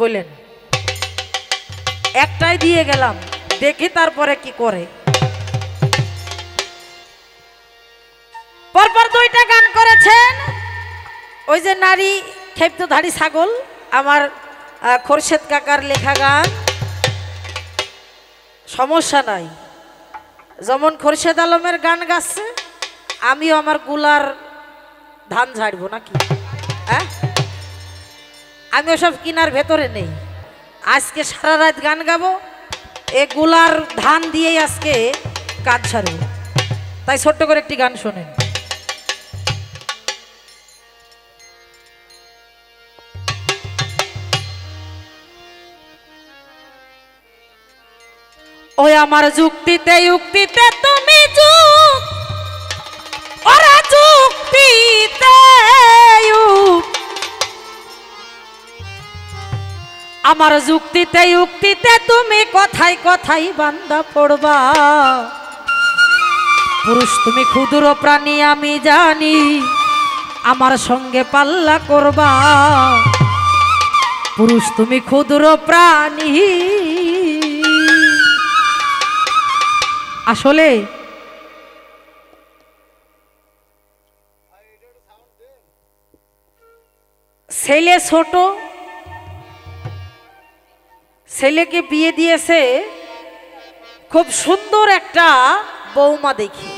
বলেন। একটাই দিয়ে গেলাম, দেখি তারপরে কি করে। পরপর 2টা গান করেছেন। ওই যে নারী ক্ষেপ্তধারী ছাগল, আমার খোরশেদ কাকার লেখা গান, সমস্যা নাই। যেমন খোরশেদ আলমের গান গাচ্ছে, আমিও আমার গুলার ধান ঝাড়বো নাকি? আমি ওসব কিনার ভেতরে নেই। আজকে সারা রাত গান গাবো, এ গুলার ধান দিয়েই আজকে কাজ ছাড়বো। তাই ছোট্ট করে একটি গান শোনেন। ওই আমার যুক্তিতে যুক্তিতে তুমি ওরা যুক্তিতে আমার যুক্তিতে যুক্তিতে তুমি কথাই কথাই বান্দা পড়বা। পুরুষ তুমি ক্ষুদ্র প্রাণী আমি জানি, আমার সঙ্গে পাল্লা করবা, পুরুষ তুমি ক্ষুদ্র প্রাণী। আসলে ছেলে ছোট, ছেলেকে বিয়ে দিয়েছে খুব সুন্দর একটা বৌমা দেখি,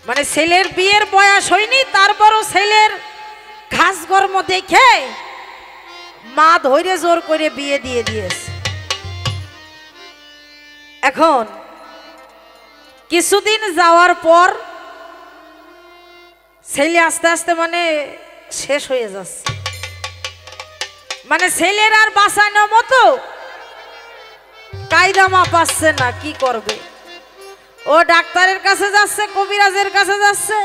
মানে ছেলের বিয়ের বয়স হয়নি, তারপরও ছেলের ঘাস গর্ম দেখে মা ধৈর্য জোর করে বিয়ে দিয়ে দিয়েছে। এখন কিছুদিন যাওয়ার পর ছেলে আস্তে আস্তে মানে শেষ হয়ে যাচ্ছে, মানে ছেলের আর বাঁচানোর মতো কায়দা মা পাচ্ছে না, কি করবে? ও ডাক্তারের কাছে যাচ্ছে, কবিরাজের কাছে যাচ্ছে,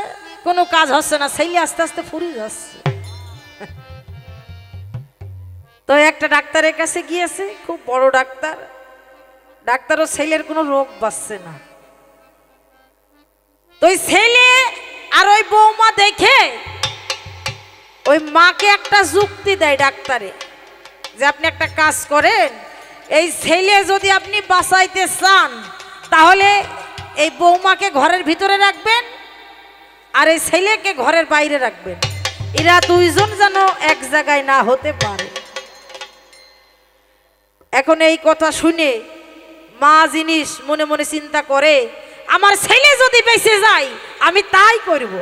কোনো কাজ হচ্ছে না, ছেলে আস্তে আস্তে ফুরিয়ে যাচ্ছে। তো একটা ডাক্তারের কাছে গিয়েছে, খুব বড় ডাক্তার, ডাক্তারও ছেলের কোনো রোগ বাঁচছে না। তো ওই ছেলে আর ওই বৌমা দেখে ওই মাকে একটা যুক্তি দেয় ডাক্তারে, যে আপনি একটা কাজ করেন, এই ছেলে যদি আপনি বাঁচাইতে চান তাহলে এই বৌমাকে ঘরের ভিতরে রাখবেন আর এই ছেলেকে ঘরের বাইরে রাখবেন, এরা দুইজন যেন এক জায়গায় না হতে পারে। এখন এই কথা শুনে মা জিনিস মনে মনে চিন্তা করে, আমার ছেলে যদি বেঁচে যায় আমি তাই করব।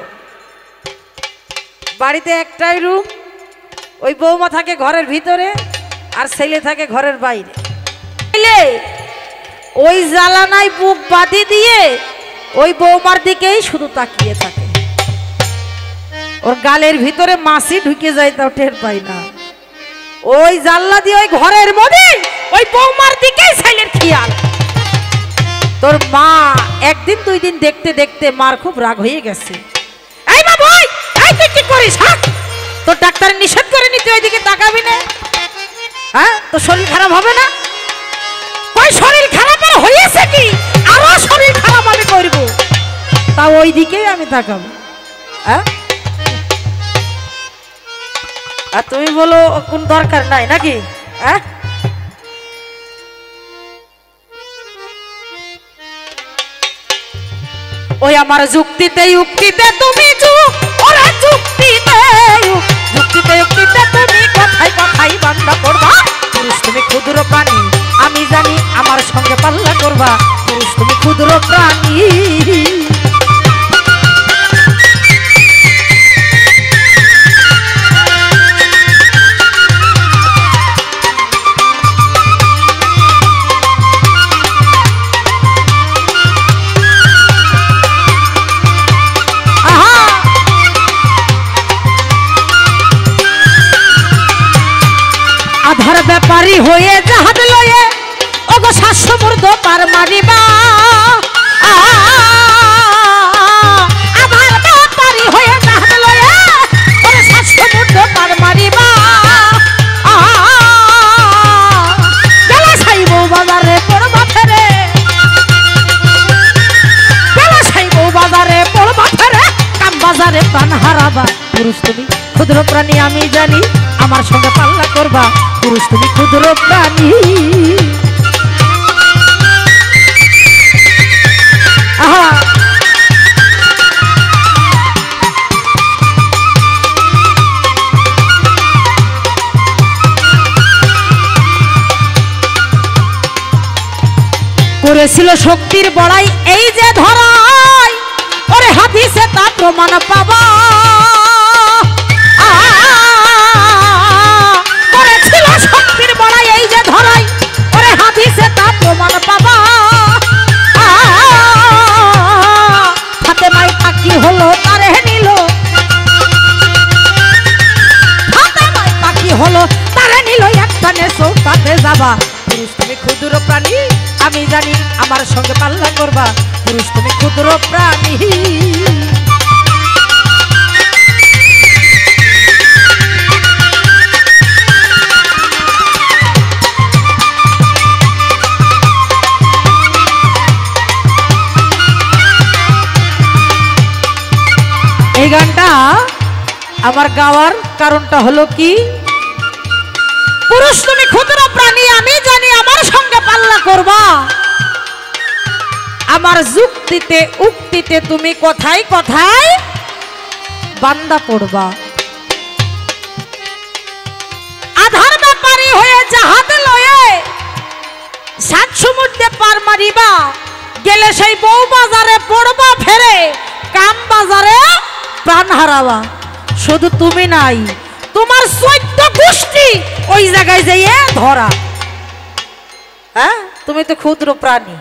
বাড়িতে একটাই রুম, ওই বৌমা থাকে ঘরের ভিতরে আর ছেলে থাকে ঘরের বাইরে। ছেলে ওই জ্বালানায় বুক বাঁধি দিয়ে ওই বৌমার দিকেই শুধু তাকিয়ে থাকে, ওর গালের ভিতরে মাছি ঢুকে যায় তাও টের পাই না। ওই জানলা দিয়ে ওই ঘরের মধ্যে ওই বৌমার দিকেই ছেলের খেয়াল। তোর মা একদিন দুই দিন দেখতে দেখতে মার খুব রাগ হয়ে গেছে। এই মা ভাই, এই তুই কি করিস? তোর ডাক্তার নিষেধ করেনি তুই ওইদিকে তাকাবি না? হ্যাঁ, তোর শরীর খারাপ হবে না? ওই শরীর খারাপ আর হয়েছে কি, আরো শরীর খারাপ আমি করব, তা ওই দিকেই আমি তাকাবো। হ্যাঁ, আর তুমি বলো কোন দরকার নাই নাকি? হ্যাঁ, ওই আমার যুক্তিতে যুক্তিতে তুমি যুক্তিতে যুক্তিতে তুমি কথাই কথাই বান্দা করবা, পুরুষ তুমি ক্ষুদ্র প্রাণী, আমি জানি আমার সঙ্গে পাল্লা করবা, পুরুষ তুমি ক্ষুদ্র প্রাণী। আধার ব্যাপারী হয়ে জাহাজ লয়ে ওগো শাসমুর্দ পার মারিবা, আধার ব্যাপারী হয়ে জাহাজ লয়ে ওগো শাসমুর্দ পার মারিবা, গেলা সাইব বাজারে পড়বা ফেরে, গেলা সাইব বাজারে পড়বা ফেরে, কাম বাজারে প্রাণ হারাবা, পুরুষ তুমি ক্ষুদ্র প্রাণী, আমি জানি আমার সঙ্গে পাল্লা করবা, পুরুষ তুমি ক্ষুদ্র প্রাণী। করেছিল শক্তির বড়াই এই যে ধরাই, ওরে হাদিসে তা প্রমাণ পাবা, করেছিল শক্তির বড়াই এই যে ধরাই, ওরে হাদিসে তা প্রমাণ পাবা, ফাতেমাই পাখি হলো তারে নিল, ফাতেমাই পাখি হলো তারে নিল, একটানে চৌকাতে যাবা, পুরুষ তুমি ক্ষুদ্র প্রাণী, আমি জানি আমার সঙ্গে পাল্লা করবা, পুরুষ তুমি ক্ষুদ্র প্রাণী। এই গানটা আমার গাওয়ার কারণটা হলো কি, পুরুষ তুমি ক্ষুদ্র প্রাণী, আমি জানি আমার সঙ্গে পাল্লা করবা, আমার যুক্তিতে উক্তিতে তুমি কথায় কথায় বান্দা পড়বা। আধার ব্যাপারী হয়ে জাহাজ লয়ে সাত সমুদ্রে পার মারিবা, গেলে সেই বউ বাজারে পড়বা ফেরে, কাম বাজারে প্রাণ হারাবা। শুধু তুমি নাই, তোমার 14 গোষ্ঠী ওই জায়গায় যাইয়ে ধরা। হ্যাঁ, তুমি তো ক্ষুদ্র প্রাণী।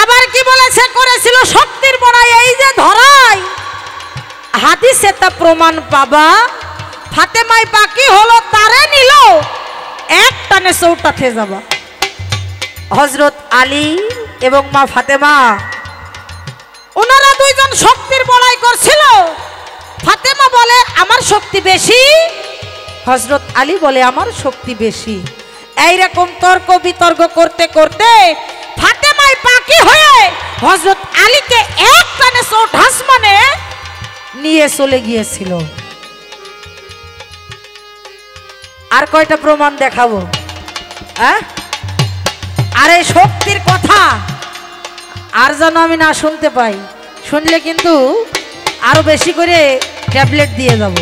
আবার কি বলেছে, করেছিল শক্তির বড়াই, এই যে ধরাই হাদিসে তা প্রমাণ পাবা। ফাতেমাই বাকি হলো, তারে নিল, এক টানে চৌটাতে যাবা। হযরত আলী এবং মা ফাতেমা, ওনারা দুইজন শক্তির বড়াই করছিল। ফাতেমা বলে আমার শক্তি বেশি, হযরত আলী বলে আমার শক্তি বেশি। এইরকম তর্ক বিতর্ক করতে করতে ফাতেমাই বাকি হয়ে হযরত আলীকে এক টানে চৌঠাস মানে নিয়ে চলে গিয়েছিল। আর কয়টা প্রমাণ দেখাবো? হ্যাঁ, আরে শক্তির কথা আর যেন আমি না শুনতে পাই, শুনলে কিন্তু আরো বেশি করে ট্যাবলেট দিয়ে যাব।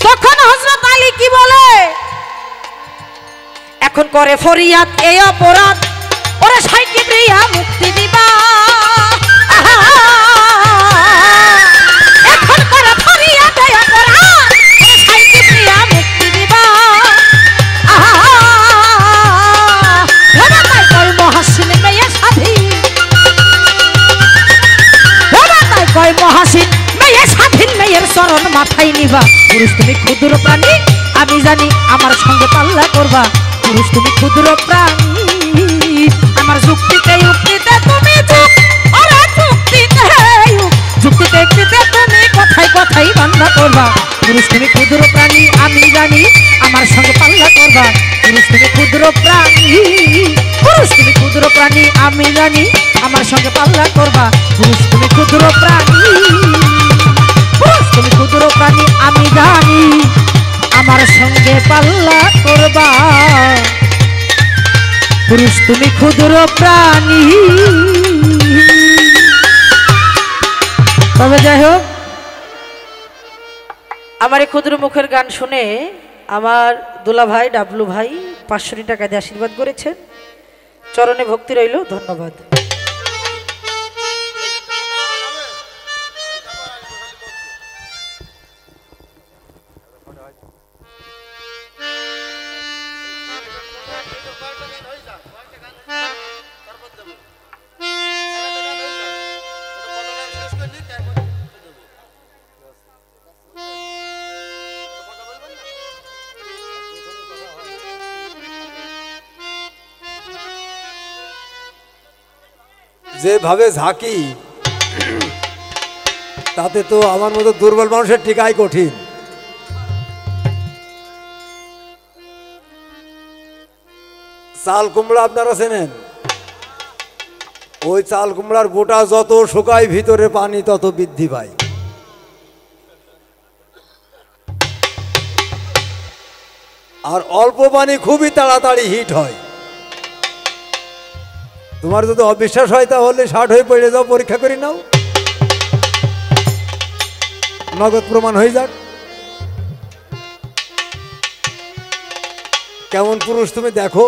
তখন হযরত আলী কি বলে, এখন করে ফরিয়াদ এই অপরাধ, ওরে সাইকে প্রিয়া মুক্তি দিবা। এখন করে ফরিয়াদ এই অপরাধ, ওরে সাইকে প্রিয়া মুক্তি দিবা। তাই কয় মহাসিন মেয়ে স্বাধীন, তাই কয় মহাসিন মেয়ে স্বাধীন, মেয়ের চরণ মাথায় নিবা। পুরুষ তুমি ক্ষুদ্র প্রাণী, আমি জানি আমার সঙ্গে পাল্লা করবা। পুরুষ তুমি ক্ষুদ্র প্রাণী, আমার যুক্তিতে যুক্তিতে তুমি যুক্তিতে যুক্তিতে তুমি কথাই কথাই বান্দা করবা। পুরুষ তুমি ক্ষুদ্র প্রাণী, আমি জানি আমার সঙ্গে পাল্লা করবা। পুরুষ তুমি ক্ষুদ্র প্রাণী, পুরুষ তুমি ক্ষুদ্র প্রাণী, আমি জানি আমার সঙ্গে পাল্লা করবা। পুরুষ তুমি ক্ষুদ্র প্রাণী, পুরুষ তুমি ক্ষুদ্র প্রাণী, আমি জানি আমার সঙ্গে পাল্লা করবা। পুরুষ তুমি ক্ষুদ্র প্রাণী। তবে যাই হোক, আমার এই ক্ষুদ্র মুখের গান শুনে আমার দুলা ভাই ডাবলু ভাই 500 টাকা দিয়ে আশীর্বাদ করেছেন। চরণে ভক্তি রইল, ধন্যবাদ। যেভাবে ঝাঁকি, তাতে তো আমার মতো দুর্বল মানুষের টিকাই কঠিন। চাল কুমড়া আপনারা চেনেন? ওই চাল কুমড়ার বোটা যত শুকায়, ভিতরে পানি তত বৃদ্ধি পায়। আর অল্প পানি খুবই তাড়াতাড়ি হিট হয়। তোমার যদি অবিশ্বাস হয় তাহলে 60 হয়ে পড়ে যাও, পরীক্ষা করে নাও, নগদ প্রমাণ হয়ে যাক। কেমন পুরুষ তুমি দেখো,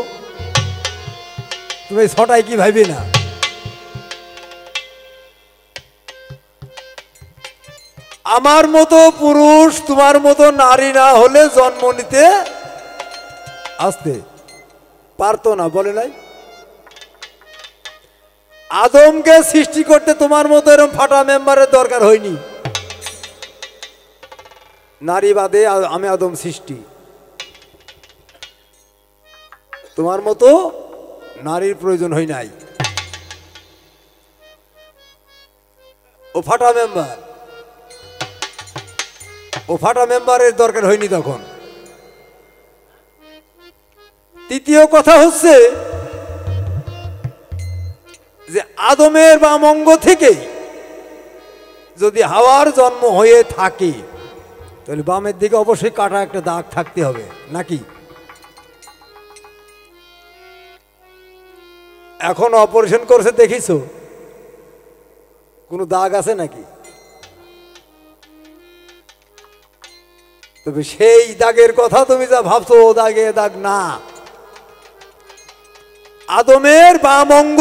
তুমি ছটায় কি ভাবি না। আমার মতো পুরুষ তোমার মতো নারী না হলে জন্ম নিতে আসতে পারতো না, বলে নাই? আদমকে সৃষ্টি করতে তোমার মতো এরকম ফাটা মেম্বারের দরকার হয়নি। নারী বাদে আমি আদম সৃষ্টি, তোমার মতো নারীর প্রয়োজন হয় নাই। ও ফাটা মেম্বার, ও ফাটা মেম্বারের দরকার হয়নি তখন। তৃতীয় কথা হচ্ছে যে আদমের বাম অঙ্গ থেকেই যদি হাওয়ার জন্ম হয়ে থাকে তাহলে বামের দিকে অবশ্যই কাটা একটা দাগ থাকতে হবে নাকি? এখন অপারেশন করছে দেখিছো কোনো দাগ আছে নাকি? তবে সেই দাগের কথা তুমি যা ভাবছো ও দাগে দাগ না। আদমের বাম অঙ্গ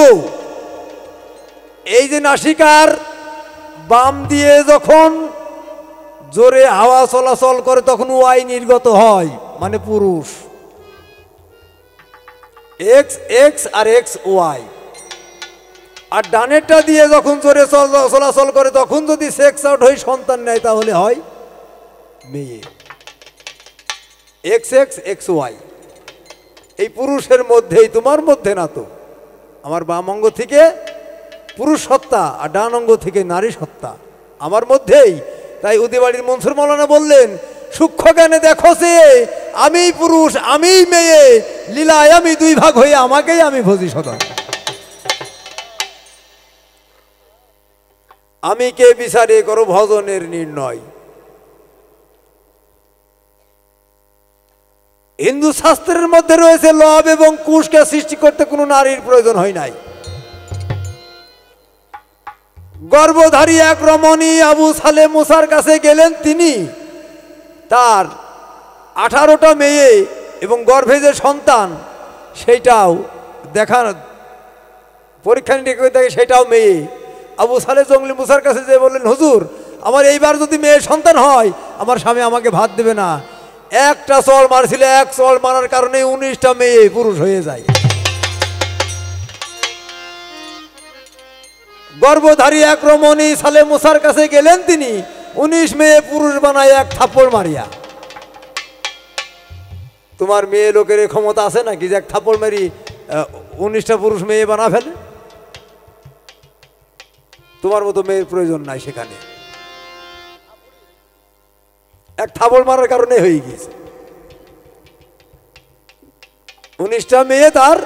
এই যে নাসিকার বাম দিয়ে যখন জোরে হাওয়া চলাচল করে তখন ওয়াই নির্গত হয়, মানে পুরুষ। এক্স এক্স আর এক্স ওয়াই। আর ডানেরটা দিয়ে যখন জোরে চলাচল করে তখন যদি সেক্স আউট হয়ে সন্তান নেয় তাহলে হয় মেয়ে। এক্স এক্স এক্স ওয়াই এই পুরুষের মধ্যেই, তোমার মধ্যে না তো। আমার বাম অঙ্গ থেকে পুরুষ সত্তা আর ডান অঙ্গ থেকে নারী সত্তা আমার মধ্যেই। তাই উদিবাড়ির মনসুর মৌলানা বললেন, সূক্ষ্ম জ্ঞানে দেখো যে আমি পুরুষ আমি মেয়ে, লীলায় আমি দুই ভাগ হয়ে আমাকেই আমি ভজি সদা। আমি কে বিচারে করো ভজনের নির্ণয়। হিন্দু শাস্ত্রের মধ্যে রয়েছে লব এবং কুশকে সৃষ্টি করতে কোনো নারীর প্রয়োজন হয় নাই। গর্ভধারী এক রমণী আবু সালে মুসার কাছে গেলেন, তিনি তার 18টা মেয়ে এবং গর্ভে যে সন্তান সেইটাও দেখান পরীক্ষা নিরীক্ষা করে দেখে সেটাও মেয়ে। আবু সালে জঙ্গলি মুসার কাছে যে বললেন, হুজুর আমার এইবার যদি মেয়ে সন্তান হয় আমার স্বামী আমাকে ভাত দেবে না। একটা চল মারছিল, এক চল মারার কারণে 19টা মেয়ে পুরুষ হয়ে যায়। গর্ভধারী এক রমণী সালে মুসার কাছে গেলেন, তিনি 19 মেয়ে পুরুষ বানায় এক থাপ্পড় মারিয়া। তোমার মেয়ে লোকের ক্ষমতা আছে নাকি যে এক থাপ্পড় মারি 19টা পুরুষ মেয়ে বানা ফেলে? তোমার মতো মেয়ের প্রয়োজন নাই সেখানে। এক থাপ্পড় মারার কারণে হয়ে গিয়েছে 19টা মেয়ে, তার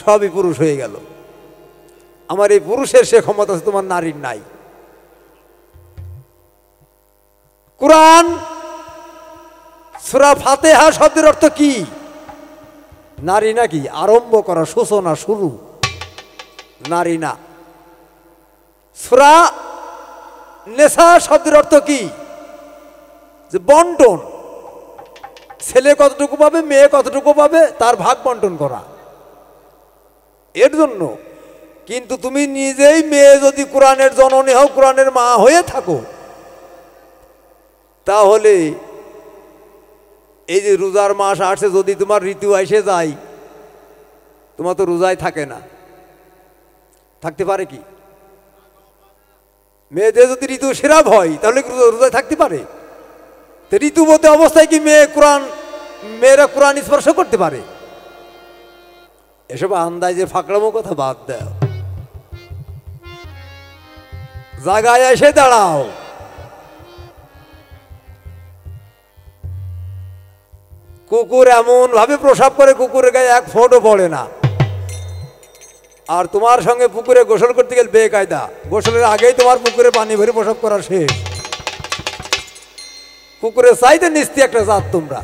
সবই পুরুষ হয়ে গেল। আমার এই পুরুষের সে ক্ষমতা আছে, তোমার নারীর নাই। কুরআন সূরা ফাতিহা শব্দের অর্থ কি? নারী নাকি? আরম্ভ করা, সূচনা, শুরু, নারী না। সূরা নিসা শব্দের অর্থ কি? যে বন্টন, ছেলে কতটুকু পাবে মেয়ে কতটুকু পাবে তার ভাগ বন্টন করা, এর জন্য। কিন্তু তুমি নিজেই মেয়ে যদি কোরআনের জননী হও, কোরআনের মা হয়ে থাকো, তাহলে এই যে রোজার মাস আসছে, যদি তোমার ঋতু এসে যায়, তোমার তো রোজায় থাকে না, থাকতে পারে কি? মেয়েদের যদি ঋতু সেরাব হয় তাহলে রোজায় থাকতে পারে? তো ঋতুবতী অবস্থায় কি মেয়েরা কোরআন স্পর্শ করতে পারে? এসব আন্দাজে ফাঁকড়ামো কথা বাদ দাও, জায়গায় এসে দাঁড়াও। কুকুর এমন ভাবে প্রসাব করে কুকুরের গায়ে এক ফোঁটাও পড়ে না। আর তোমার সঙ্গে পুকুরে গোসল করতে গেলে বেকায়দা, গোসলের আগেই তোমার পুকুরে পানি ভরে প্রসাব করা শেষ। কুকুরের চাইতে নিস্তি একটা জাত তোমরা।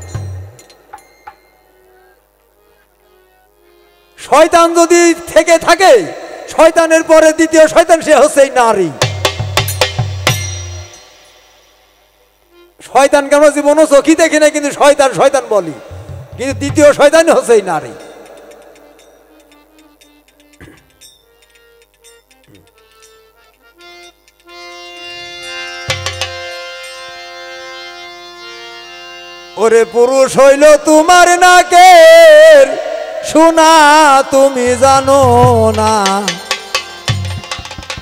শয়তান যদি থেকে থাকে, শয়তানের পরে দ্বিতীয় শয়তান সে হচ্ছে এই নারী। শয়তানকে আমরা জীবনও চোখই দেখি না, কিন্তু শয়তান শয়তান বলি, কিন্তু দ্বিতীয় শয়তান হচ্ছে এই নারী। ওরে পুরুষ হইল তোমার নাকের সোনা, তুমি জানো না,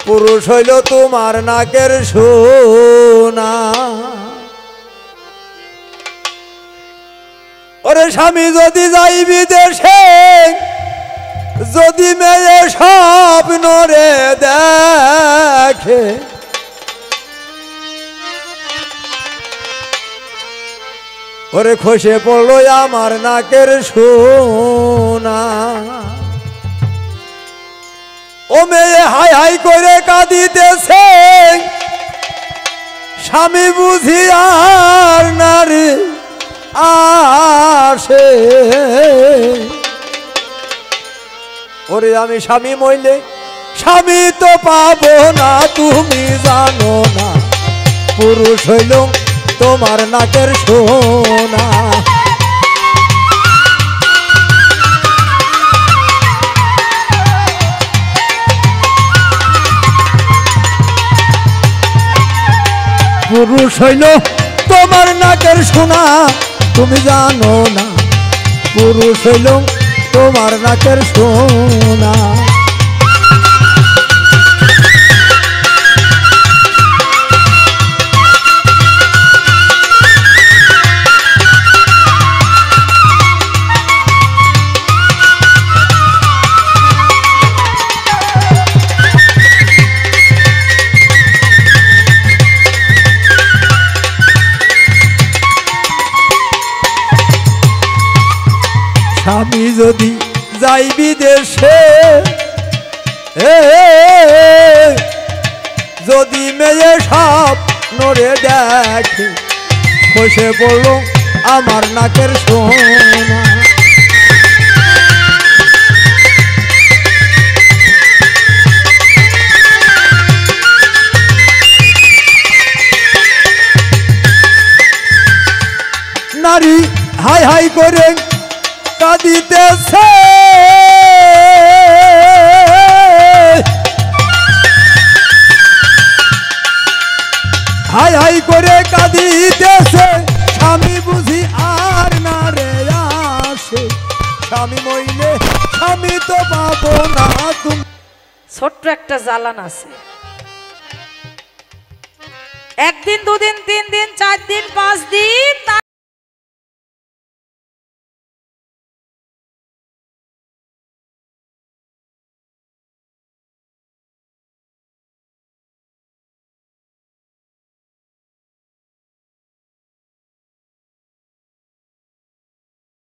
পুরুষ হইল তোমার নাকের সোনা। ওরে স্বামী যদি যাই বিদেশে, যদি মেয়ে স্বপ্ন রে দেখে, ওরে খসে পড়লো আমার নাকের সোনা। ও মেয়ে হাই হাই করে কাঁদিতেছে, স্বামী বুঝি আর নারী আসে। ওরে আমি স্বামী মইলে স্বামী তো পাবো না, তুমি জানো না পুরুষ হইল তোমার নাকের সোনা। পুরুষ হইল তোমার নাকের সোনা, তুমি জানো না পুরুষ হইল তোমার নাকের সোনা। স্বামী যদি যাই বিদেশে, যদি মেয়ে সব নড়ে দেখে, খসে পড়ল আমার নাকের সোনা। নারী হাই হাই করে কাঁদিতেছে, হাই হাই করে কাঁদিতেছে, স্বামী বুঝি আর না রে আসে। স্বামী মইলে স্বামী তো পাবো না তুমি। ছোট্ট একটা জ্বালান আছে, একদিন দুদিন 3 দিন 4 দিন 5 দিন